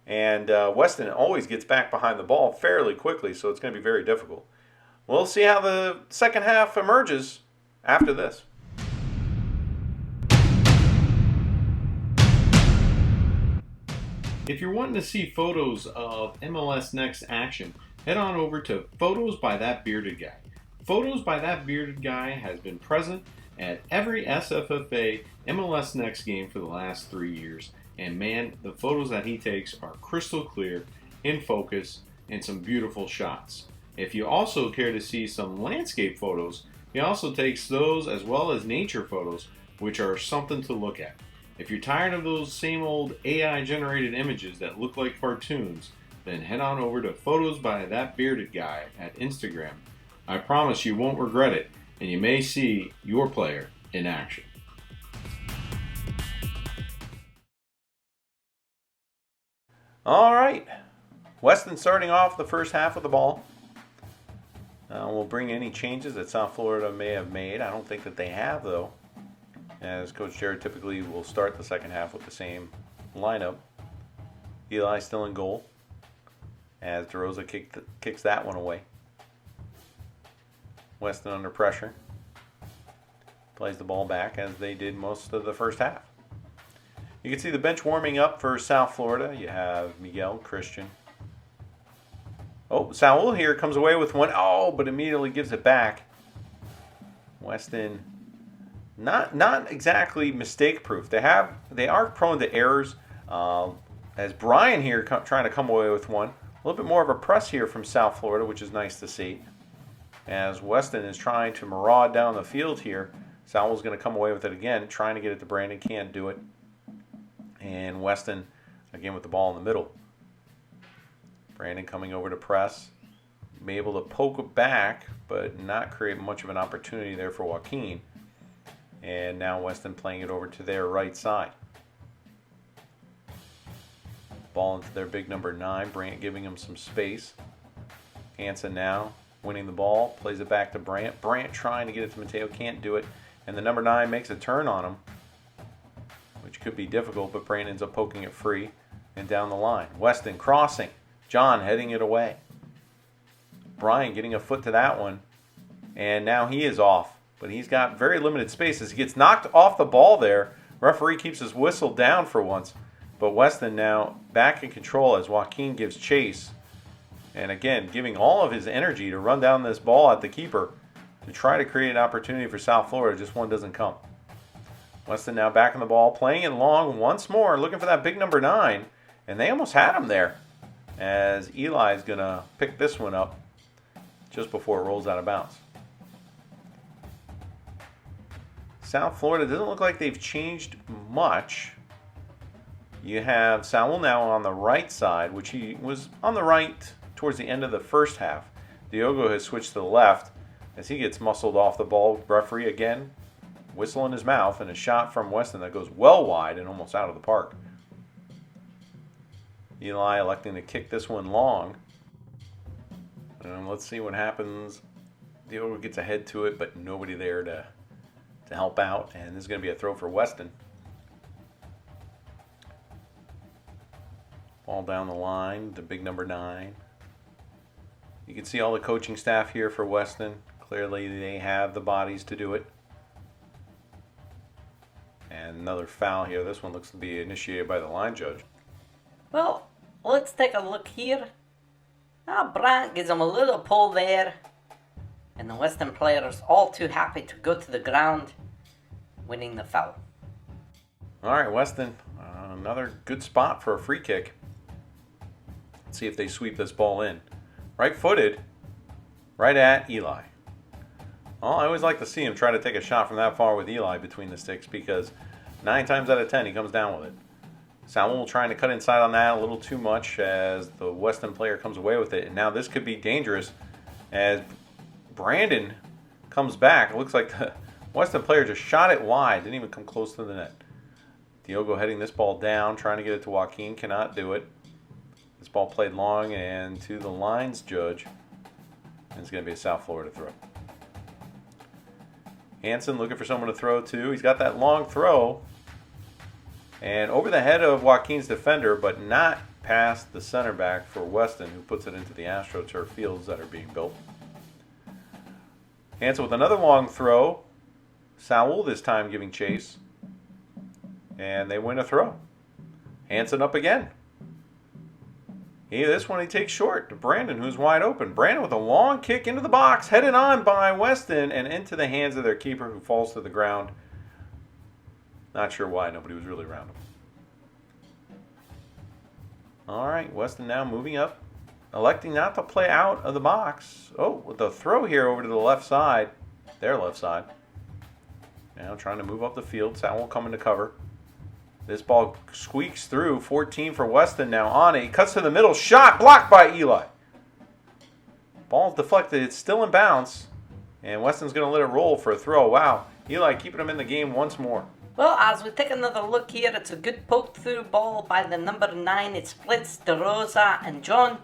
And Weston always gets back behind the ball fairly quickly, so it's going to be very difficult. We'll see how the second half emerges after this. If you're wanting to see photos of MLS Next action, head on over to Photos by That Bearded Guy. Photos by That Bearded Guy has been present at every SFFA MLS Next game for the last 3 years. And man, the photos that he takes are crystal clear, in focus, and some beautiful shots. If you also care to see some landscape photos, he also takes those as well as nature photos, which are something to look at. If you're tired of those same old AI generated images that look like cartoons, then head on over to Photos by That Bearded Guy at Instagram. I promise you won't regret it, and you may see your player in action. All right, Weston starting off the first half with the ball. We'll bring any changes that South Florida may have made. I don't think that they have, though, as Coach Jared typically will start the second half with the same lineup. Eli still in goal, as DeRosa kicks that one away. Weston under pressure. Plays the ball back as they did most of the first half. You can see the bench warming up for South Florida. You have Miguel, Christian. Oh, Saul here comes away with one. Oh, but immediately gives it back. Weston, not exactly mistake proof. They are prone to errors. As Brian here trying to come away with one. A little bit more of a press here from South Florida, which is nice to see. As Weston is trying to maraud down the field here. Saul's going to come away with it again, trying to get it to Brandon. Can't do it. And Weston, again with the ball in the middle. Brandon coming over to press. Be able to poke it back, but not create much of an opportunity there for Joaquin. And now Weston playing it over to their right side. Ball into their big number 9. Brant giving him some space. Hansen now winning the ball. Plays it back to Brant. Brant trying to get it to Mateo. Can't do it. And the number 9 makes a turn on him, which could be difficult, but Brant ends up poking it free and down the line. Weston crossing. John heading it away. Brian getting a foot to that one. And now he is off. But he's got very limited space as he gets knocked off the ball there. Referee keeps his whistle down for once. But Weston now back in control as Joaquin gives chase. And again, giving all of his energy to run down this ball at the keeper to try to create an opportunity for South Florida. Just one doesn't come. Weston now back on the ball, playing it long once more, looking for that big number 9. And they almost had him there, as Eli's going to pick this one up just before it rolls out of bounds. South Florida doesn't look like they've changed much. You have Saul now on the right side, which he was on the right towards the end of the first half. Diogo has switched to the left as he gets muscled off the ball. Referee again, whistle in his mouth, and a shot from Weston that goes well wide and almost out of the park. Eli electing to kick this one long. And let's see what happens. Diogo gets ahead to it, but nobody there to help out. And this is going to be a throw for Weston. Ball down the line, the big number 9. You can see all the coaching staff here for Weston. Clearly they have the bodies to do it. And another foul here. This one looks to be initiated by the line judge. Well, let's take a look here. Brant gives him a little pull there. And the Western players all too happy to go to the ground, winning the foul. All right, Weston, another good spot for a free kick. Let's see if they sweep this ball in. Right-footed, right at Eli. Well, I always like to see him try to take a shot from that far with Eli between the sticks, because 9 times out of 10 he comes down with it. Samuel trying to cut inside on that a little too much as the Weston player comes away with it. And now this could be dangerous as Brandon comes back. It looks like the Weston player just shot it wide. Didn't even come close to the net. Diogo heading this ball down, trying to get it to Joaquin, cannot do it. This ball played long and to the lines judge. And it's going to be a South Florida throw. Hansen looking for someone to throw to. He's got that long throw. And over the head of Joaquin's defender, but not past the center back for Weston, who puts it into the AstroTurf fields that are being built. Hansen with another long throw. Saul this time giving chase. And they win a throw. Hansen up again. This one he takes short to Brandon, who's wide open. Brandon with a long kick into the box, headed on by Weston and into the hands of their keeper, who falls to the ground. Not sure why, nobody was really around him. All right, Weston now moving up, electing not to play out of the box. Oh, with the throw here over to the left side, their left side. Now trying to move up the field. Sowell coming to cover. This ball squeaks through. 14 for Weston now on it. He cuts to the middle. Shot blocked by Eli. Ball's deflected. It's still in bounds. And Weston's going to let it roll for a throw. Wow. Eli keeping him in the game once more. Well, as we take another look here, it's a good poke through ball by the number 9. It splits DeRosa and John.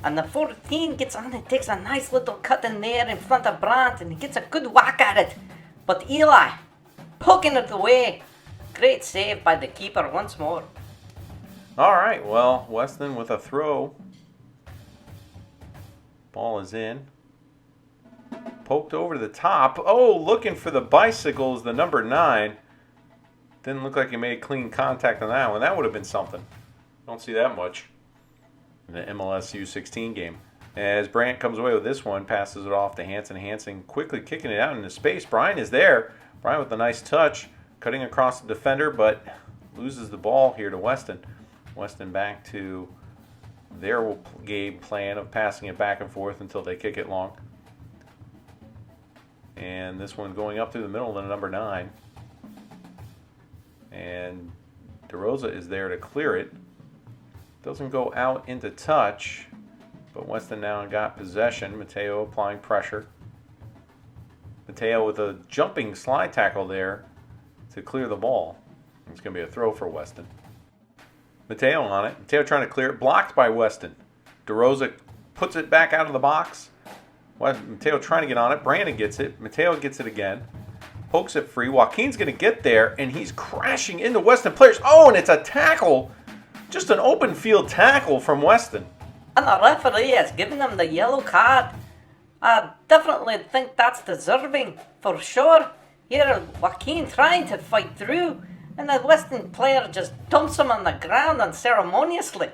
And the 14 gets on it, takes a nice little cut in there in front of Brandt, and he gets a good whack at it. But Eli poking it away. Great save by the keeper once more. All right, well, Weston with a throw. Ball is in. Poked over to the top. Oh, looking for the bicycle is the number 9. Didn't look like he made clean contact on that one. That would have been something. Don't see that much in the MLS U16 game. As Brandt comes away with this one, passes it off to Hansen. Hansen quickly kicking it out into space. Brian is there. Brian with a nice touch. Cutting across the defender, but loses the ball here to Weston. Weston back to their game plan of passing it back and forth until they kick it long. And this one going up through the middle to number 9. And DeRosa is there to clear it. Doesn't go out into touch, but Weston now got possession. Mateo applying pressure. Mateo with a jumping slide tackle there to clear the ball. It's going to be a throw for Weston. Mateo on it. Mateo trying to clear it. Blocked by Weston. DeRosa puts it back out of the box. Mateo trying to get on it. Brandon gets it. Mateo gets it again. Pokes it free. Joaquin's going to get there, and he's crashing into Weston players. Oh, and it's a tackle. Just an open field tackle from Weston. And the referee has given him the yellow card. I definitely think that's deserving, for sure. Here, Joaquin trying to fight through, and the Western player just dumps him on the ground unceremoniously.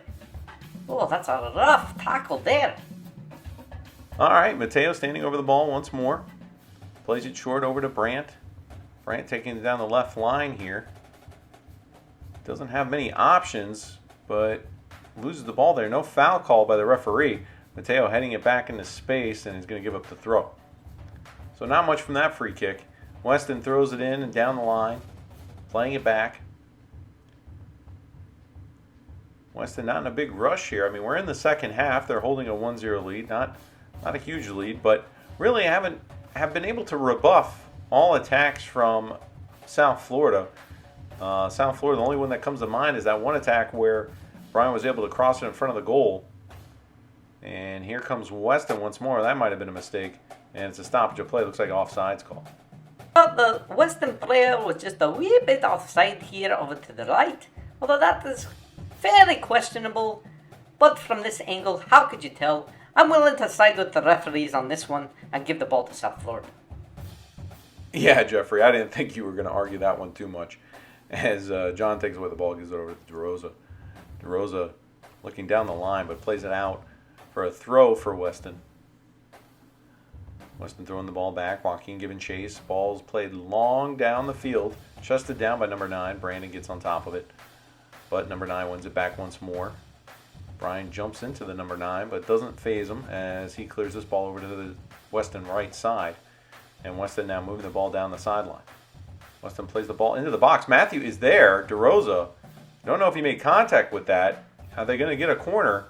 Oh, that's a rough tackle there. All right, Mateo standing over the ball once more. Plays it short over to Brandt. Brandt taking it down the left line here. Doesn't have many options, but loses the ball there. No foul call by the referee. Mateo heading it back into space, and he's going to give up the throw. So not much from that free kick. Weston throws it in and down the line, playing it back. Weston not in a big rush here. I mean, we're in the second half. They're holding a 1-0 lead. Not a huge lead, but really have been able to rebuff all attacks from South Florida. South Florida, the only one that comes to mind is that one attack where Brian was able to cross it in front of the goal. And here comes Weston once more. That might have been a mistake. And it's a stoppage of play. Looks like offsides call. But the Western player was just a wee bit offside here over to the right. Although that is fairly questionable. But from this angle, how could you tell? I'm willing to side with the referees on this one and give the ball to South Florida. Yeah, Jeffrey, I didn't think you were going to argue that one too much. As John takes away the ball, gives it over to DeRosa. DeRosa looking down the line, but plays it out for a throw for Weston. Weston throwing the ball back. Joaquin giving chase. Ball's played long down the field. Chested down by number 9. Brandon gets on top of it. But number 9 wins it back once more. Brian jumps into the number 9, but doesn't phase him as he clears this ball over to the Weston right side. And Weston now moving the ball down the sideline. Weston plays the ball into the box. Matthew is there. DeRosa, don't know if he made contact with that. Are they going to get a corner?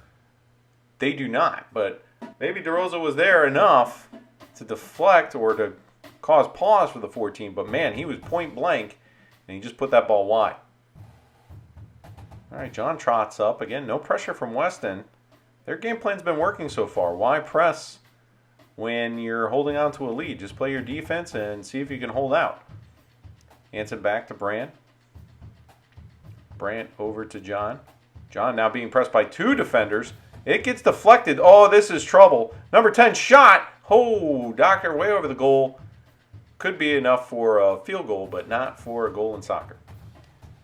They do not, but maybe DeRosa was there enough to deflect or to cause pause for the 14. But man, he was point blank, and he just put that ball wide. All right, John trots up. Again, no pressure from Weston. Their game plan's been working so far. Why press when you're holding on to a lead? Just play your defense and see if you can hold out. Hanson back to Brandt. Brandt over to John. John now being pressed by two defenders. It gets deflected. Oh, this is trouble. Number 10 shot. Oh, Doctor way over the goal. Could be enough for a field goal, but not for a goal in soccer.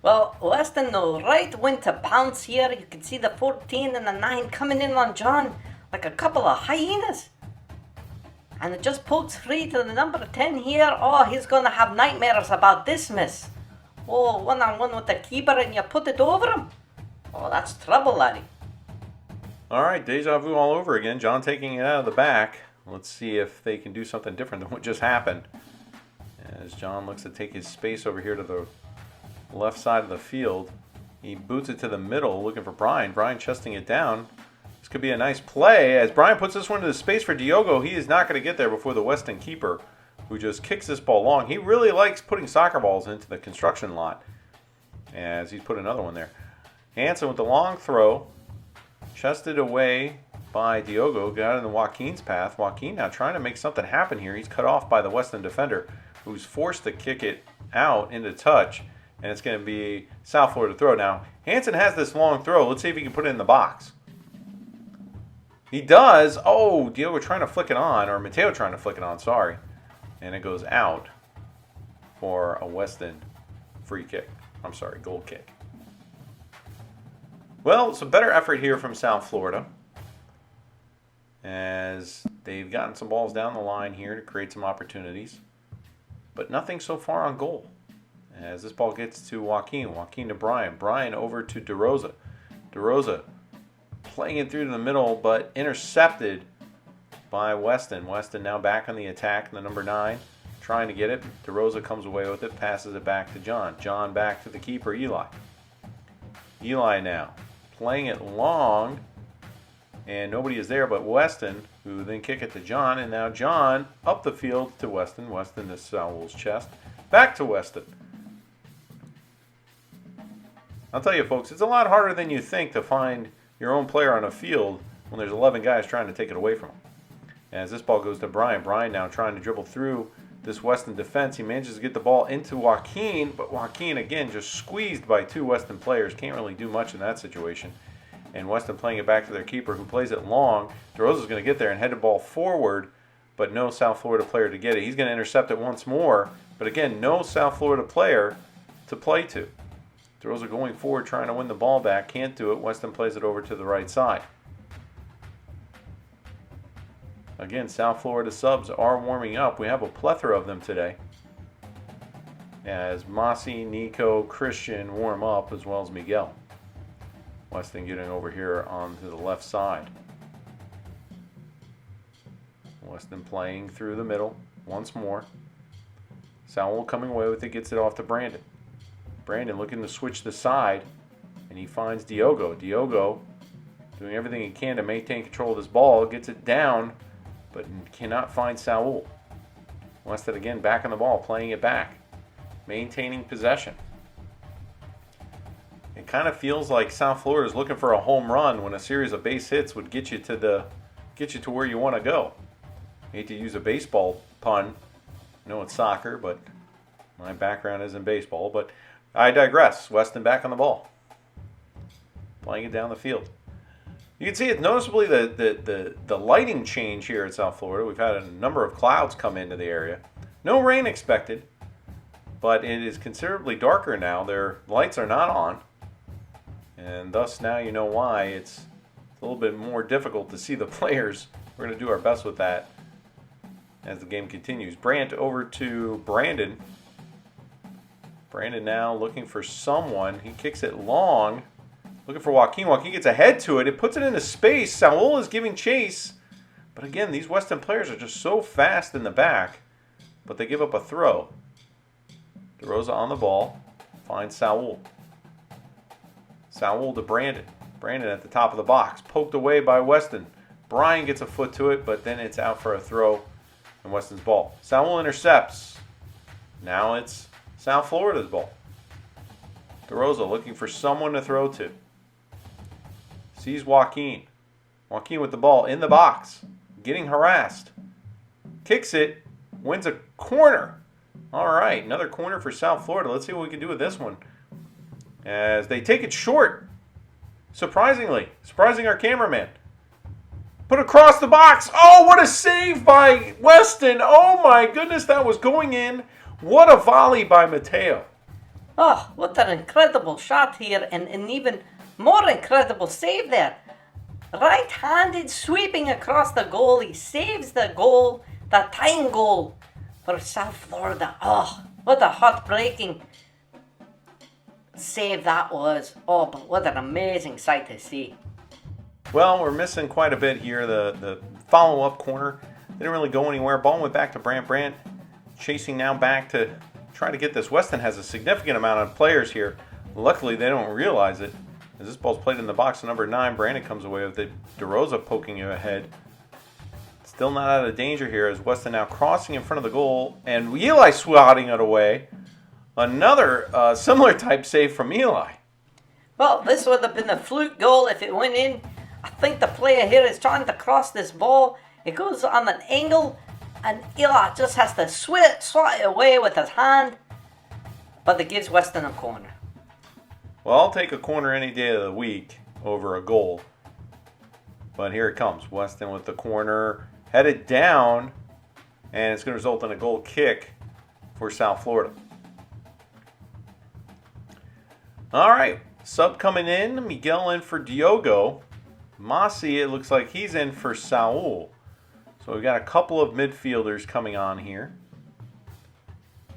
Well, Weston know right when to pounce here. You can see the 14 and the 9 coming in on John like a couple of hyenas. And it just pokes free to the number 10 here. Oh, he's going to have nightmares about this miss. Oh, one-on-one with the keeper and you put it over him. Oh, that's trouble, laddie. All right, deja vu all over again. John taking it out of the back. Let's see if they can do something different than what just happened. As John looks to take his space over here to the left side of the field. He boots it to the middle, looking for Brian. Brian chesting it down. This could be a nice play. As Brian puts this one to the space for Diogo, he is not going to get there before the Weston keeper, who just kicks this ball long. He really likes putting soccer balls into the construction lot, as he's put another one there. Hanson with the long throw, chested away by Diogo, got in the Joaquin's path. Joaquin now trying to make something happen here. He's cut off by the Weston defender, who's forced to kick it out into touch, and it's going to be South Florida throw. Now, Hanson has this long throw. Let's see if he can put it in the box. He does. Oh, Diogo trying to flick it on, or Mateo trying to flick it on, sorry. And it goes out for a Weston free kick. I'm sorry, goal kick. Well, some better effort here from South Florida, as they've gotten some balls down the line here to create some opportunities, but nothing so far on goal. As this ball gets to Joaquin, Joaquin to Brian, Brian over to DeRosa. DeRosa playing it through to the middle, but intercepted by Weston. Weston now back on the attack, the number 9, trying to get it. DeRosa comes away with it, passes it back to John. John back to the keeper, Eli. Eli now playing it long, and nobody is there but Weston, who then kick it to John, and now John up the field to Weston. Weston to Saul's chest. Back to Weston. I'll tell you, folks, it's a lot harder than you think to find your own player on a field when there's 11 guys trying to take it away from him. As this ball goes to Brian. Brian now trying to dribble through this Weston defense. He manages to get the ball into Joaquin, but Joaquin, again, just squeezed by two Weston players. Can't really do much in that situation. And Weston playing it back to their keeper, who plays it long. DeRosa's going to get there and head the ball forward, but no South Florida player to get it. He's going to intercept it once more, but again, no South Florida player to play to. DeRosa going forward, trying to win the ball back. Can't do it. Weston plays it over to the right side. Again, South Florida subs are warming up. We have a plethora of them today, as Mossy, Nico, Christian warm up, as well as Miguel. Weston getting over here onto the left side. Weston playing through the middle once more. Sowell coming away with it, gets it off to Brandon. Brandon looking to switch the side, and he finds Diogo. Diogo doing everything he can to maintain control of this ball, gets it down, but cannot find Saul. Weston again back on the ball, playing it back, maintaining possession. It kind of feels like South Florida is looking for a home run when a series of base hits would get you to where you want to go. I hate to use a baseball pun. I know it's soccer, but my background is in baseball. But I digress. Weston back on the ball, playing it down the field. You can see it's noticeably the lighting change here at South Florida. We've had a number of clouds come into the area. No rain expected, but it is considerably darker now. Their lights are not on, and thus now you know why it's a little bit more difficult to see the players. We're going to do our best with that as the game continues. Brandt over to Brandon. Brandon now looking for someone. He kicks it long. Looking for Joaquin. Joaquin gets ahead to it. It puts it into space. Saul is giving chase. But again, these Weston players are just so fast in the back. But they give up a throw. DeRosa on the ball. Finds Saul. Saul to Brandon. Brandon at the top of the box. Poked away by Weston. Brian gets a foot to it, but then it's out for a throw. And Weston's ball. Saul intercepts. Now it's South Florida's ball. DeRosa looking for someone to throw to. Sees Joaquin. Joaquin with the ball in the box. Getting harassed. Kicks it. Wins a corner. All right, another corner for South Florida. Let's see what we can do with this one. As they take it short. Surprising our cameraman. Put across the box. Oh, what a save by Weston. Oh my goodness, that was going in. What a volley by Mateo. Oh, what an incredible shot here, and an even more incredible save there. Right-handed sweeping across the goal. He saves the goal, the tying goal for South Florida. Oh, what a heartbreaking save that was. Oh, but what an amazing sight to see. Well, we're missing quite a bit here. The follow-up corner didn't really go anywhere. Ball went back to Brandt. Brandt chasing now back to try to get this. Weston has a significant amount of players here. Luckily, they don't realize it. As this ball's played in the box to number 9, Brandon comes away with it. DeRosa poking you ahead. Still not out of danger here as Weston now crossing in front of the goal. And Eli swatting it away. Another similar type save from Eli. Well, this would have been a fluke goal if it went in. I think the player here is trying to cross this ball. It goes on an angle, and Eli just has to swat it away with his hand. But it gives Weston a corner. Well, I'll take a corner any day of the week over a goal. But here it comes. Weston with the corner, headed down, and it's going to result in a goal kick for South Florida. All right, sub coming in. Miguel in for Diogo. Masi, it looks like he's in for Saul. So we've got a couple of midfielders coming on here.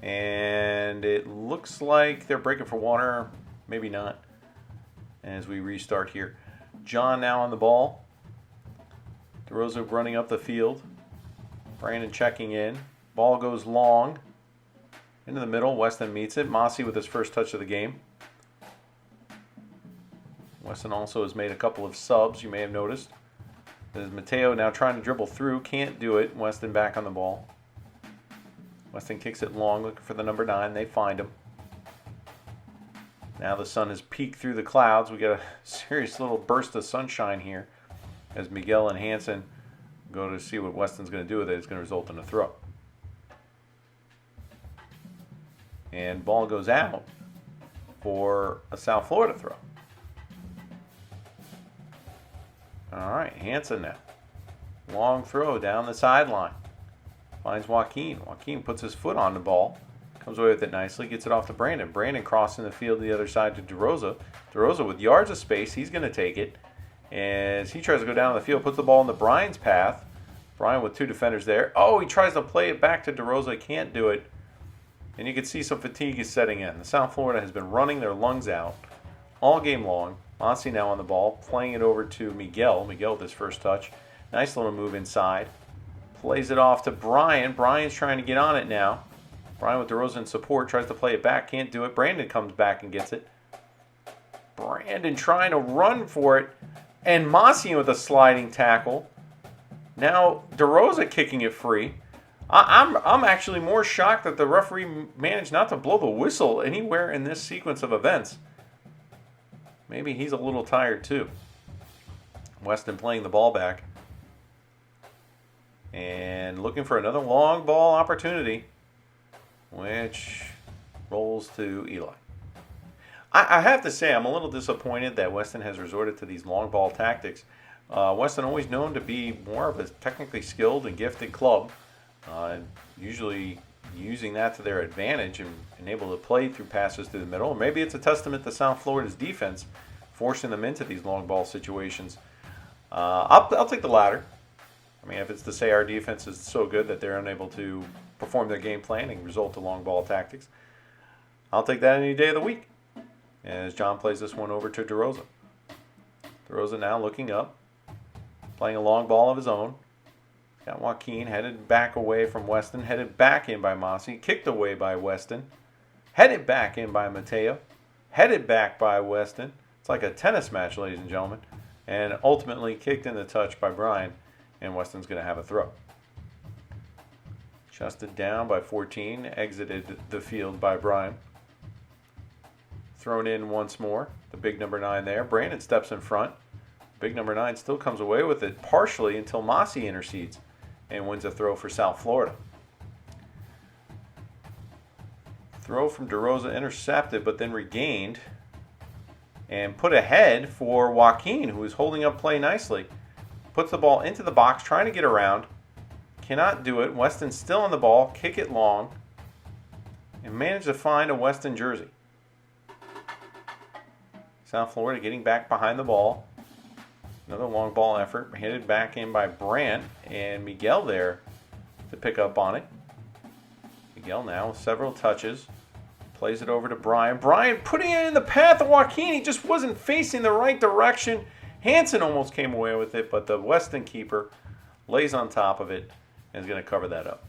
And it looks like they're breaking for water. Maybe not. As we restart here. John now on the ball. DeRosa running up the field. Brandon checking in. Ball goes long. Into the middle. Weston meets it. Masi with his first touch of the game. Weston also has made a couple of subs, you may have noticed. There's Mateo now trying to dribble through. Can't do it. Weston back on the ball. Weston kicks it long, looking for the number 9. They find him. Now the sun has peeked through the clouds. We got a serious little burst of sunshine here as Miguel and Hansen go to see what Weston's going to do with it. It's going to result in a throw. And ball goes out for a South Florida throw. All right, Hansen now. Long throw down the sideline. Finds Joaquin. Joaquin puts his foot on the ball. Comes away with it nicely. Gets it off to Brandon. Brandon crossing the field to the other side to DeRosa. DeRosa with yards of space. He's going to take it. As he tries to go down the field, puts the ball in the Brian's path. Brian with 2 defenders there. Oh, he tries to play it back to DeRosa. Can't do it. And you can see some fatigue is setting in. The South Florida has been running their lungs out all game long. Masi now on the ball, playing it over to Miguel. Miguel with his first touch. Nice little move inside. Plays it off to Brian. Brian's trying to get on it now. Brian with DeRosa in support, tries to play it back, can't do it. Brandon comes back and gets it. Brandon trying to run for it. And Masi with a sliding tackle. Now DeRosa kicking it free. I'm actually more shocked that the referee managed not to blow the whistle anywhere in this sequence of events. Maybe he's a little tired too. Weston playing the ball back. And looking for another long ball opportunity, which rolls to Eli. I have to say, I'm a little disappointed that Weston has resorted to these long ball tactics. Weston always known to be more of a technically skilled and gifted club, usually using that to their advantage and able to play through passes through the middle. Or maybe it's a testament to South Florida's defense, forcing them into these long ball situations. I'll take the latter. I mean, if it's to say our defense is so good that they're unable to perform their game plan and result to long ball tactics, I'll take that any day of the week. As John plays this one over to DeRosa. DeRosa now looking up, playing a long ball of his own. Got Joaquin headed back away from Weston, headed back in by Masi, kicked away by Weston, headed back in by Mateo, headed back by Weston. It's like a tennis match, ladies and gentlemen. And ultimately kicked in the touch by Brian, and Weston's going to have a throw. Chested down by 14, exited the field by Brian. thrown in once more. The big number 9 there. Brandon steps in front. Big number 9 still comes away with it partially until Mossy intercedes and wins a throw for South Florida. Throw from DeRosa intercepted, but then regained and put ahead for Joaquin, who is holding up play nicely. Puts the ball into the box, trying to get around. Cannot do it. Weston still on the ball. Kick it long. And managed to find a Weston jersey. South Florida getting back behind the ball. Another long ball effort. Headed back in by Brandt. And Miguel there to pick up on it. Miguel now with several touches. Plays it over to Brian. Brian putting it in the path of Joaquin. He just wasn't facing the right direction. Hansen almost came away with it, but the Weston keeper lays on top of it and is going to cover that up.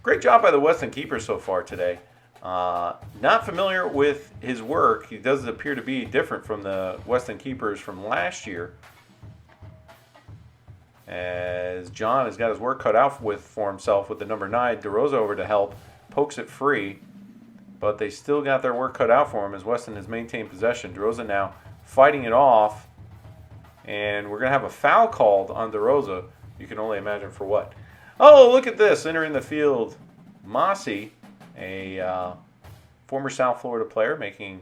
Great job by the Weston keeper so far today. Not familiar with his work. He does appear to be different from the Weston keepers from last year. As John has got his work cut out for himself with the number 9, DeRosa over to help. Pokes it free. But they still got their work cut out for him as Weston has maintained possession. DeRosa now fighting it off. And we're going to have a foul called on DeRosa. You can only imagine for what. Oh, look at this. Entering the field, Mossy, a former South Florida player, making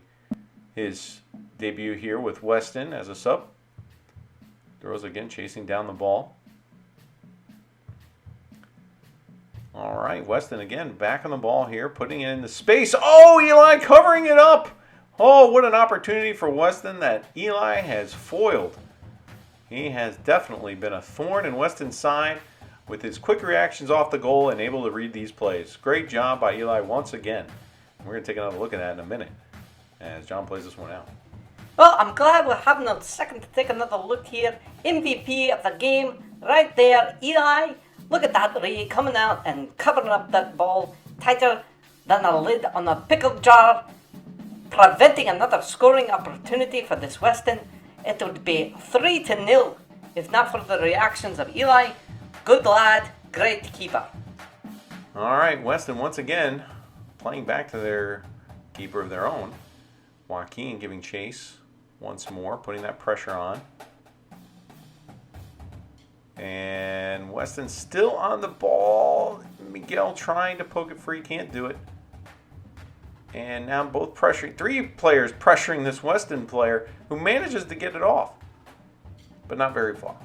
his debut here with Weston as a sub. DeRosa again chasing down the ball. All right, Weston again back on the ball here, putting it into space. Oh, Eli covering it up. Oh, what an opportunity for Weston that Eli has foiled. He has definitely been a thorn in Weston's side with his quick reactions off the goal and able to read these plays. Great job by Eli once again. We're going to take another look at that in a minute as John plays this one out. Well, I'm glad we're having a second to take another look here. MVP of the game right there, Eli. Look at that, Ray, coming out and covering up that ball tighter than a lid on a pickle jar, preventing another scoring opportunity for this Weston. It would be 3-0 if not for the reactions of Eli. Good lad, great keeper. All right, Weston once again playing back to their keeper of their own. Joaquin giving chase once more, putting that pressure on. And Weston still on the ball. Miguel trying to poke it free, can't do it. And now both pressuring, 3 players pressuring this Weston player who manages to get it off, but not very far.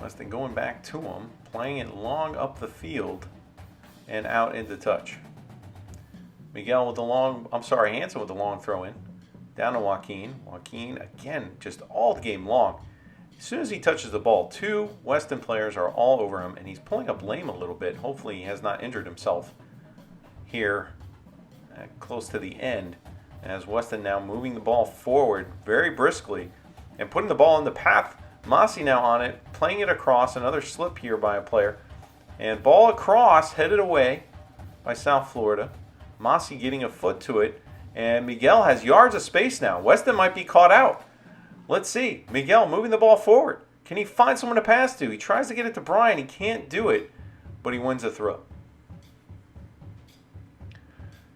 Weston going back to him, playing it long up the field and out into touch. Miguel with the long, Hansen with the long throw in. Down to Joaquin. Joaquin again, just all game long. As soon as he touches the ball, 2 Weston players are all over him, and he's pulling up lame a little bit. Hopefully he has not injured himself here close to the end, as Weston now moving the ball forward very briskly and putting the ball in the path. Mossy now on it, playing it across. Another slip here by a player. And ball across, headed away by South Florida. Mossy getting a foot to it, and Miguel has yards of space now. Weston might be caught out. Let's see. Miguel moving the ball forward. Can he find someone to pass to? He tries to get it to Brian. He can't do it, but he wins a throw.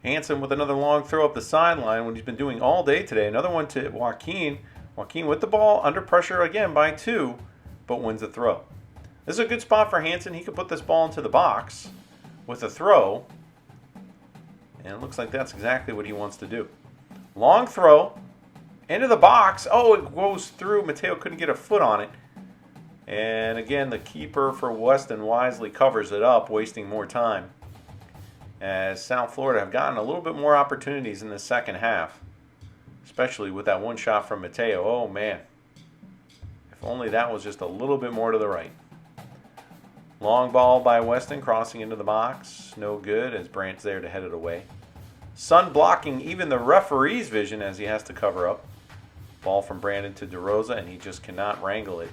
Hansen with another long throw up the sideline, what he's been doing all day today. Another one to Joaquin. Joaquin with the ball, under pressure again by 2, but wins the throw. This is a good spot for Hansen. He could put this ball into the box with a throw. And it looks like that's exactly what he wants to do. Long throw. Into the box. Oh, it goes through. Mateo couldn't get a foot on it. And again, the keeper for Weston wisely covers it up, wasting more time. As South Florida have gotten a little bit more opportunities in the second half. Especially with that one shot from Mateo. Oh, man. If only that was just a little bit more to the right. Long ball by Weston, crossing into the box. No good as Brandt's there to head it away. Sun blocking even the referee's vision as he has to cover up. Ball from Brandon to DeRosa, and he just cannot wrangle it.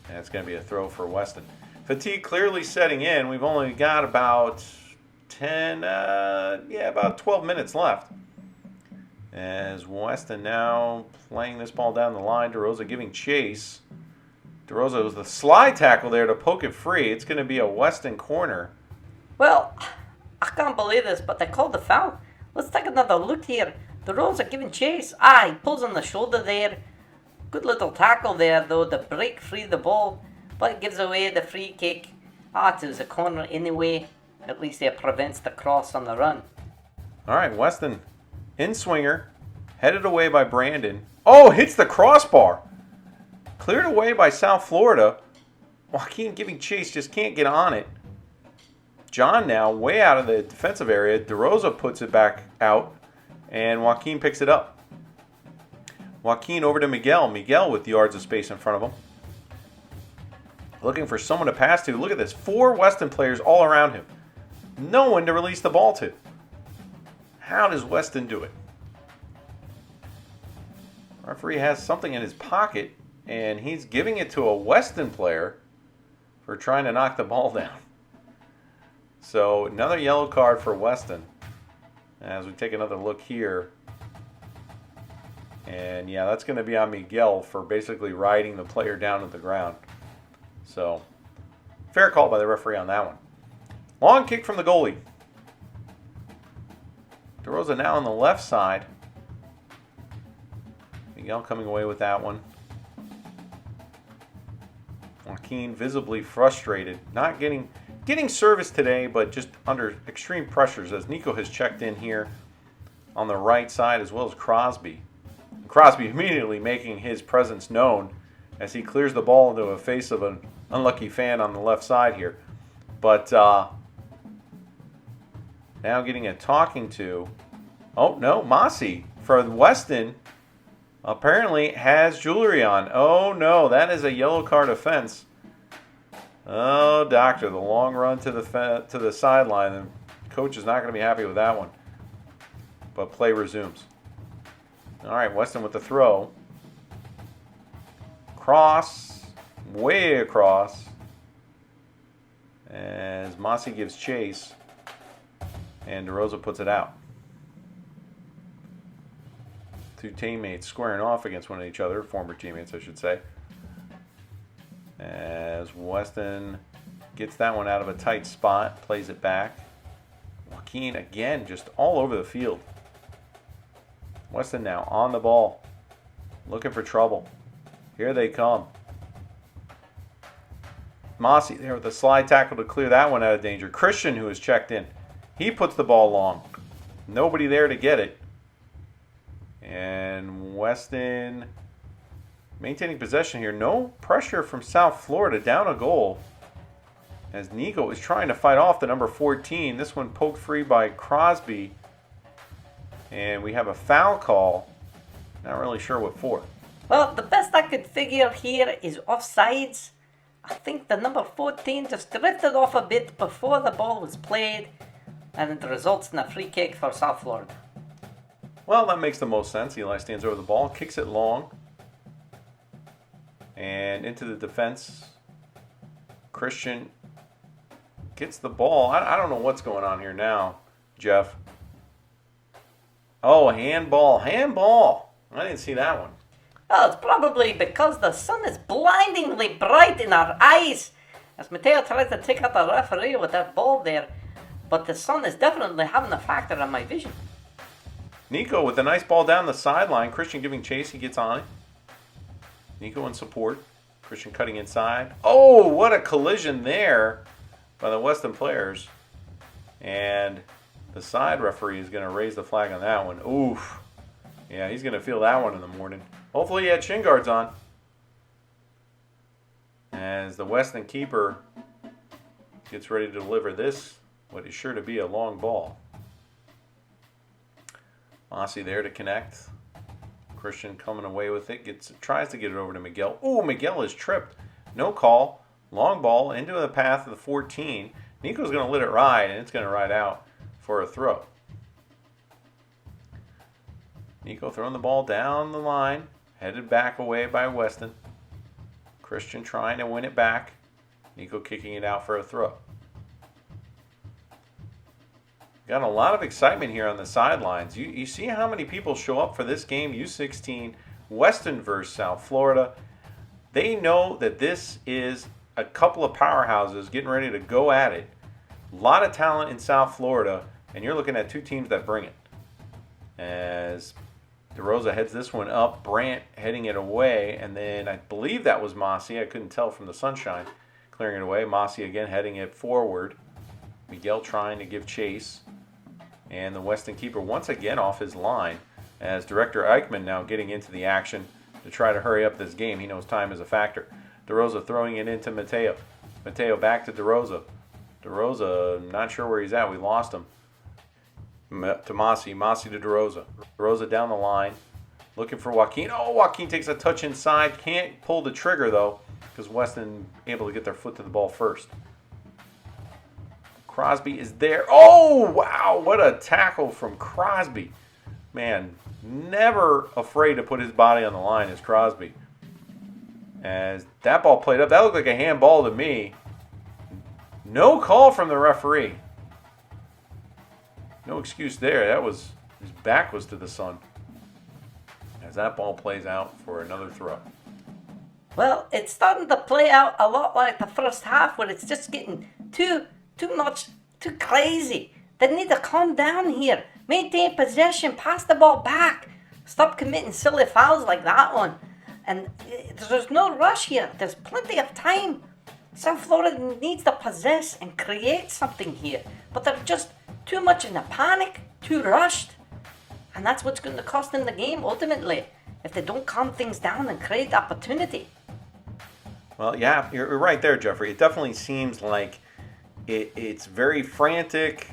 And it's going to be a throw for Weston. Fatigue clearly setting in. We've only got about about 12 minutes left. As Weston now playing this ball down the line. DeRosa giving chase. DeRosa was the slide tackle there to poke it free. It's going to be a Weston corner. Well, I can't believe this, but they called the foul. Let's take another look here. The Rose are giving chase. Ah, he pulls on the shoulder there. Good little tackle there, though, to break free the ball. But it gives away the free kick. Ah, it was a corner anyway. At least it prevents the cross on the run. All right, Weston in swinger. Headed away by Brandon. Oh, hits the crossbar. Cleared away by South Florida. Joaquin giving chase, just can't get on it. John now way out of the defensive area. DeRosa puts it back out, and Joaquin picks it up. Joaquin over to Miguel. Miguel with yards of space in front of him. Looking for someone to pass to. Look at this. 4 Weston players all around him. No one to release the ball to. How does Weston do it? Referee has something in his pocket, and he's giving it to a Weston player for trying to knock the ball down. So another yellow card for Weston. As we take another look here. And yeah, that's going to be on Miguel for basically riding the player down to the ground. So fair call by the referee on that one. Long kick from the goalie. DeRosa now on the left side. Miguel coming away with that one. Joaquin visibly frustrated. Not getting service today, but just under extreme pressures as Nico has checked in here on the right side, as well as Crosby. Crosby immediately making his presence known as he clears the ball into the face of an unlucky fan on the left side here. But now getting a talking to. Oh, no, Mossy for Weston apparently has jewelry on. Oh, no, that is a yellow card offense. Oh, doctor, the long run to the sideline. The coach is not going to be happy with that one. But play resumes. All right, Weston with the throw. Cross, way across. As Mossy gives chase. And DeRosa puts it out. 2 teammates squaring off against one of each other. Former teammates, I should say. As Weston gets that one out of a tight spot. Plays it back. Joaquin again just all over the field. Weston now on the ball. Looking for trouble. Here they come. Mossy there with a slide tackle to clear that one out of danger. Christian, who is checked in. He puts the ball long. Nobody there to get it. And Weston maintaining possession here. No pressure from South Florida. Down a goal. As Nico is trying to fight off the number 14. This one poked free by Crosby. And we have a foul call. Not really sure what for. Well, the best I could figure here is offsides. I think the number 14 just drifted off a bit before the ball was played. And it results in a free kick for South Florida. Well, that makes the most sense. Eli stands over the ball, kicks it long. And into the defense. Christian gets the ball. I don't know what's going on here now, Jeff. Oh, handball. Handball. I didn't see that one. Well, it's probably because the sun is blindingly bright in our eyes. As Mateo tries to take out the referee with that ball there. But the sun is definitely having a factor on my vision. Nico with a nice ball down the sideline. Christian giving chase. He gets on it. Nico in support. Christian cutting inside. Oh, what a collision there by the Weston players. And the side referee is going to raise the flag on that one. Oof. Yeah, he's going to feel that one in the morning. Hopefully he had shin guards on. As the Weston keeper gets ready to deliver this, what is sure to be a long ball. Mossy there to connect. Christian coming away with it. Tries to get it over to Miguel. Ooh, Miguel is tripped. No call. Long ball into the path of the 14. Nico's going to let it ride, and it's going to ride out for a throw. Nico throwing the ball down the line. Headed back away by Weston. Christian trying to win it back. Nico kicking it out for a throw. Got a lot of excitement here on the sidelines. You see how many people show up for this game, U16, Weston versus South Florida. They know that this is a couple of powerhouses getting ready to go at it. A lot of talent in South Florida, and you're looking at 2 teams that bring it. as DeRosa heads this one up. Brandt heading it away, and then I believe that was Mossy. I couldn't tell from the sunshine. Clearing it away. Mossy again heading it forward. Miguel trying to give chase. And the Weston keeper once again off his line, as Director Eichmann now getting into the action to try to hurry up this game. He knows time is a factor. DeRosa throwing it into Mateo. Mateo back to DeRosa. DeRosa, not sure where he's at. We lost him. To Mossy. Mossy to DeRosa. DeRosa down the line. Looking for Joaquin. Oh, Joaquin takes a touch inside. Can't pull the trigger, though, because Weston able to get their foot to the ball first. Crosby is there. Oh, wow. What a tackle from Crosby. Man, never afraid to put his body on the line is Crosby. As that ball played up, that looked like a handball to me. No call from the referee. No excuse there. That was, his back was to the sun. As that ball plays out for another throw. Well, it's starting to play out a lot like the first half, where it's just getting too much, too crazy. They need to calm down here. Maintain possession, pass the ball back. Stop committing silly fouls like that one. And there's no rush here. There's plenty of time. South Florida needs to possess and create something here. But they're just too much in a panic, too rushed. And that's what's going to cost them the game ultimately, if they don't calm things down and create opportunity. Well, yeah, you're right there, Jeffrey. It definitely seems like it's very frantic.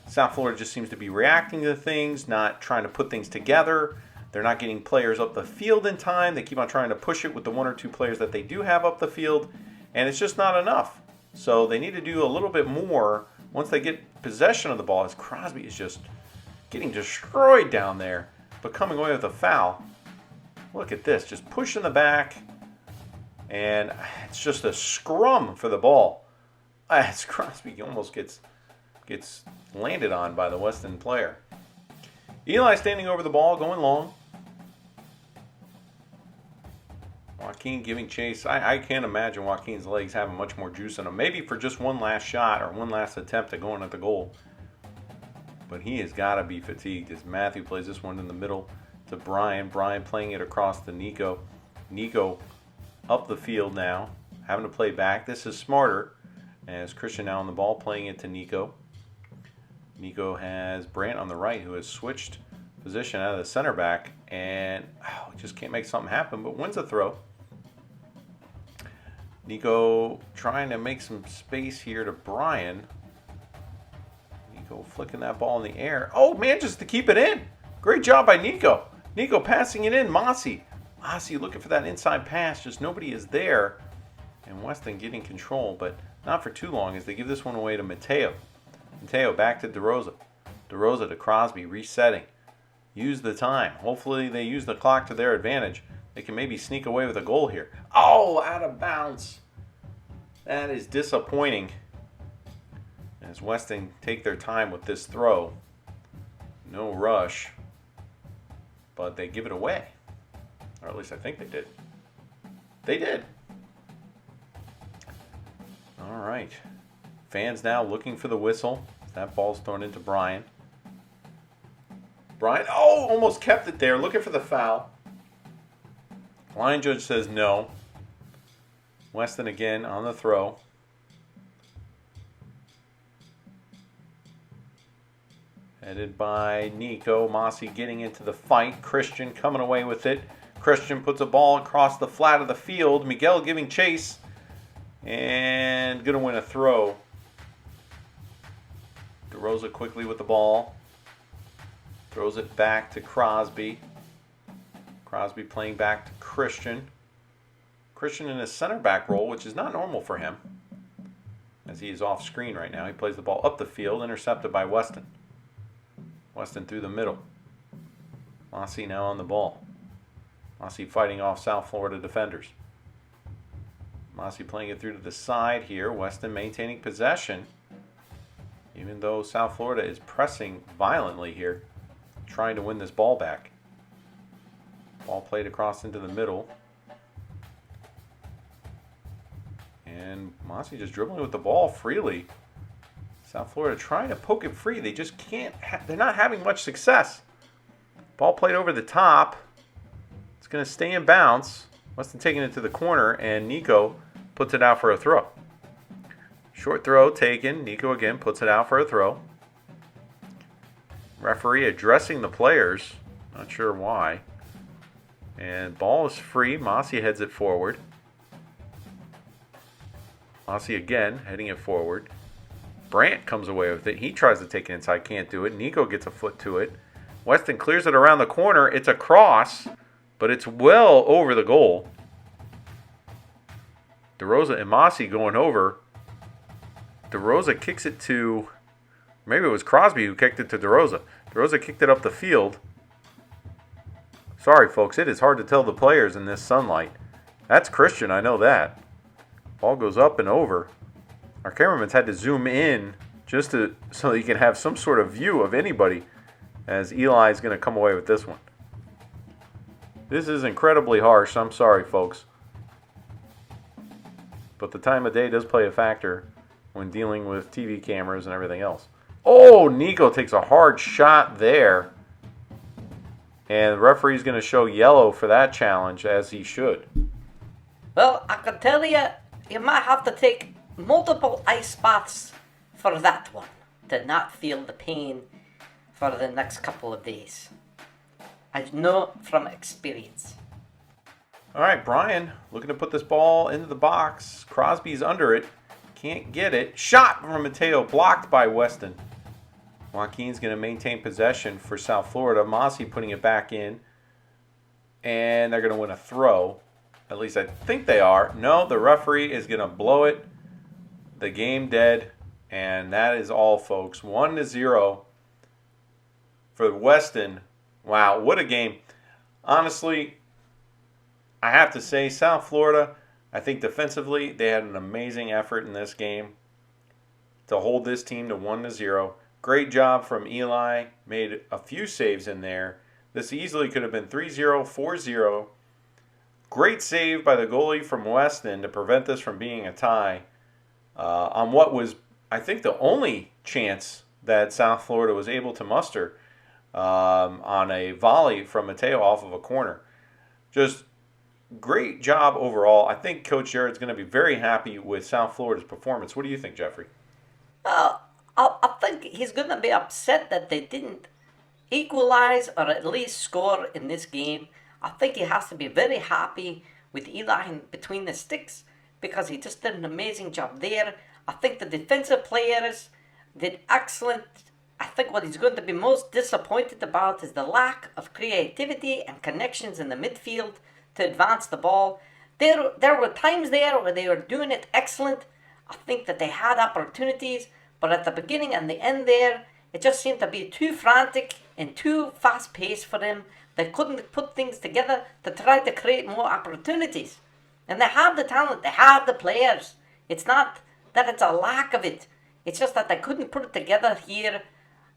South Florida just seems to be reacting to things, not trying to put things together. They're not getting players up the field in time. They keep on trying to push it with the one or two players that they do have up the field, and it's just not enough. So they need to do a little bit more once they get possession of the ball, as Crosby is just getting destroyed down there, but coming away with a foul. Look at this, just pushing the back, and it's just a scrum for the ball. As Crosby almost gets landed on by the Weston player. Eli standing over the ball, going long. Joaquin giving chase. I can't imagine Joaquin's legs having much more juice in them. Maybe for just one last shot or one last attempt at going at the goal. But he has got to be fatigued as Matthew plays this one in the middle to Brian. Brian playing it across to Nico. Nico up the field now, having to play back. This is smarter as Christian now on the ball, playing it to Nico. Nico has Brandt on the right, who has switched position out of the center back and just can't make something happen, but wins a throw. Nico trying to make some space here to Brian. Nico flicking that ball in the air. Oh, manages to keep it in. Great job by Nico. Nico passing it in. Mossy looking for that inside pass. Just nobody is there. And Weston getting control, but not for too long as they give this one away to Mateo. Mateo back to DeRosa. DeRosa to Crosby, resetting. Use the time. Hopefully they use the clock to their advantage. They can maybe sneak away with a goal here. Oh, out of bounds. That is disappointing. As Weston take their time with this throw. No rush. But they give it away. Or at least I think they did. They did. All right. Fans now looking for the whistle. That ball's thrown into Brian. Brian, almost kept it there. Looking for the foul. Line judge says no. Weston again on the throw. Headed by Nico. Mossy getting into the fight. Christian coming away with it. Christian puts a ball across the flat of the field. Miguel giving chase. And going to win a throw. DeRosa quickly with the ball. Throws it back to Crosby. Crosby playing back to Christian. Christian in his center back role, which is not normal for him, as he is off screen right now. He plays the ball up the field, intercepted by Weston. Weston through the middle. Mossy now on the ball. Mossy fighting off South Florida defenders. Mossy playing it through to the side here. Weston maintaining possession, even though South Florida is pressing violently here, trying to win this ball back. Ball played across into the middle. And Mossy just dribbling with the ball freely. South Florida trying to poke it free. They just can't. They're not having much success. Ball played over the top. It's going to stay in bounds. Weston taking it to the corner, and Nico puts it out for a throw. Short throw taken. Nico again puts it out for a throw. Referee addressing the players. Not sure why. And ball is free. Mossy heads it forward. Mossy again heading it forward. Brandt comes away with it. He tries to take it inside. Can't do it. Nico gets a foot to it. Weston clears it around the corner. It's a cross, but it's well over the goal. DeRosa and Mossy going over. DeRosa kicks it to... Maybe it was Crosby who kicked it to DeRosa. DeRosa kicked it up the field. Sorry, folks. It is hard to tell the players in this sunlight. That's Christian. I know that. Ball goes up and over. Our cameraman's had to zoom in just so that you can have some sort of view of anybody, as Eli is going to come away with this one. This is incredibly harsh. I'm sorry, folks. But the time of day does play a factor when dealing with TV cameras and everything else. Oh, Nico takes a hard shot there. And the referee's going to show yellow for that challenge, as he should. Well, I can tell you, you might have to take multiple ice baths for that one to not feel the pain for the next couple of days. I know from experience. All right, Brian looking to put this ball into the box. Crosby's under it. Can't get it. Shot from Mateo, blocked by Weston. Joaquin's going to maintain possession for South Florida. Mossy putting it back in. And they're going to win a throw. At least I think they are. No, the referee is going to blow it. The game dead. And that is all, folks. 1-0 for Weston. Wow, what a game. Honestly, I have to say, South Florida, I think defensively, they had an amazing effort in this game to hold this team to 1-0. Great job from Eli. Made a few saves in there. This easily could have been 3-0, 4-0. Great save by the goalie from Weston to prevent this from being a tie on what was, I think, the only chance that South Florida was able to muster on a volley from Mateo off of a corner. Just great job overall. I think Coach Jared's going to be very happy with South Florida's performance. What do you think, Jeffrey? I think he's going to be upset that they didn't equalize or at least score in this game. I think he has to be very happy with Eli in between the sticks because he just did an amazing job there. I think the defensive players did excellent. I think what he's going to be most disappointed about is the lack of creativity and connections in the midfield to advance the ball. There were times there where they were doing it excellent. I think that they had opportunities, but at the beginning and the end there, it just seemed to be too frantic and too fast-paced for them. They couldn't put things together to try to create more opportunities. And they have the talent, they have the players. It's not that it's a lack of it. It's just that they couldn't put it together here.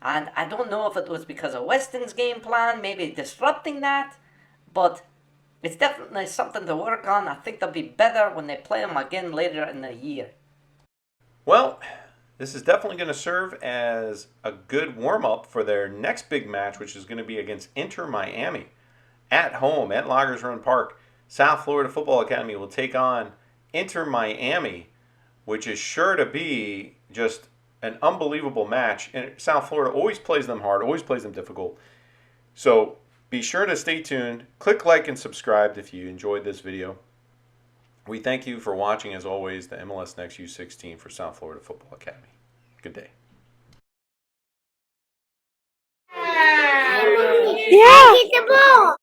And I don't know if it was because of Weston's game plan, maybe disrupting that. But it's definitely something to work on. I think they'll be better when they play them again later in the year. Well, this is definitely going to serve as a good warm-up for their next big match, which is going to be against Inter Miami. At home, at Loggers Run Park, South Florida Football Academy will take on Inter Miami, which is sure to be just an unbelievable match. And South Florida always plays them hard, always plays them difficult. So be sure to stay tuned. Click like and subscribe if you enjoyed this video. We thank you for watching, as always, the MLS Next U16 for South Florida Football Academy. Good day. Yeah. Get the ball.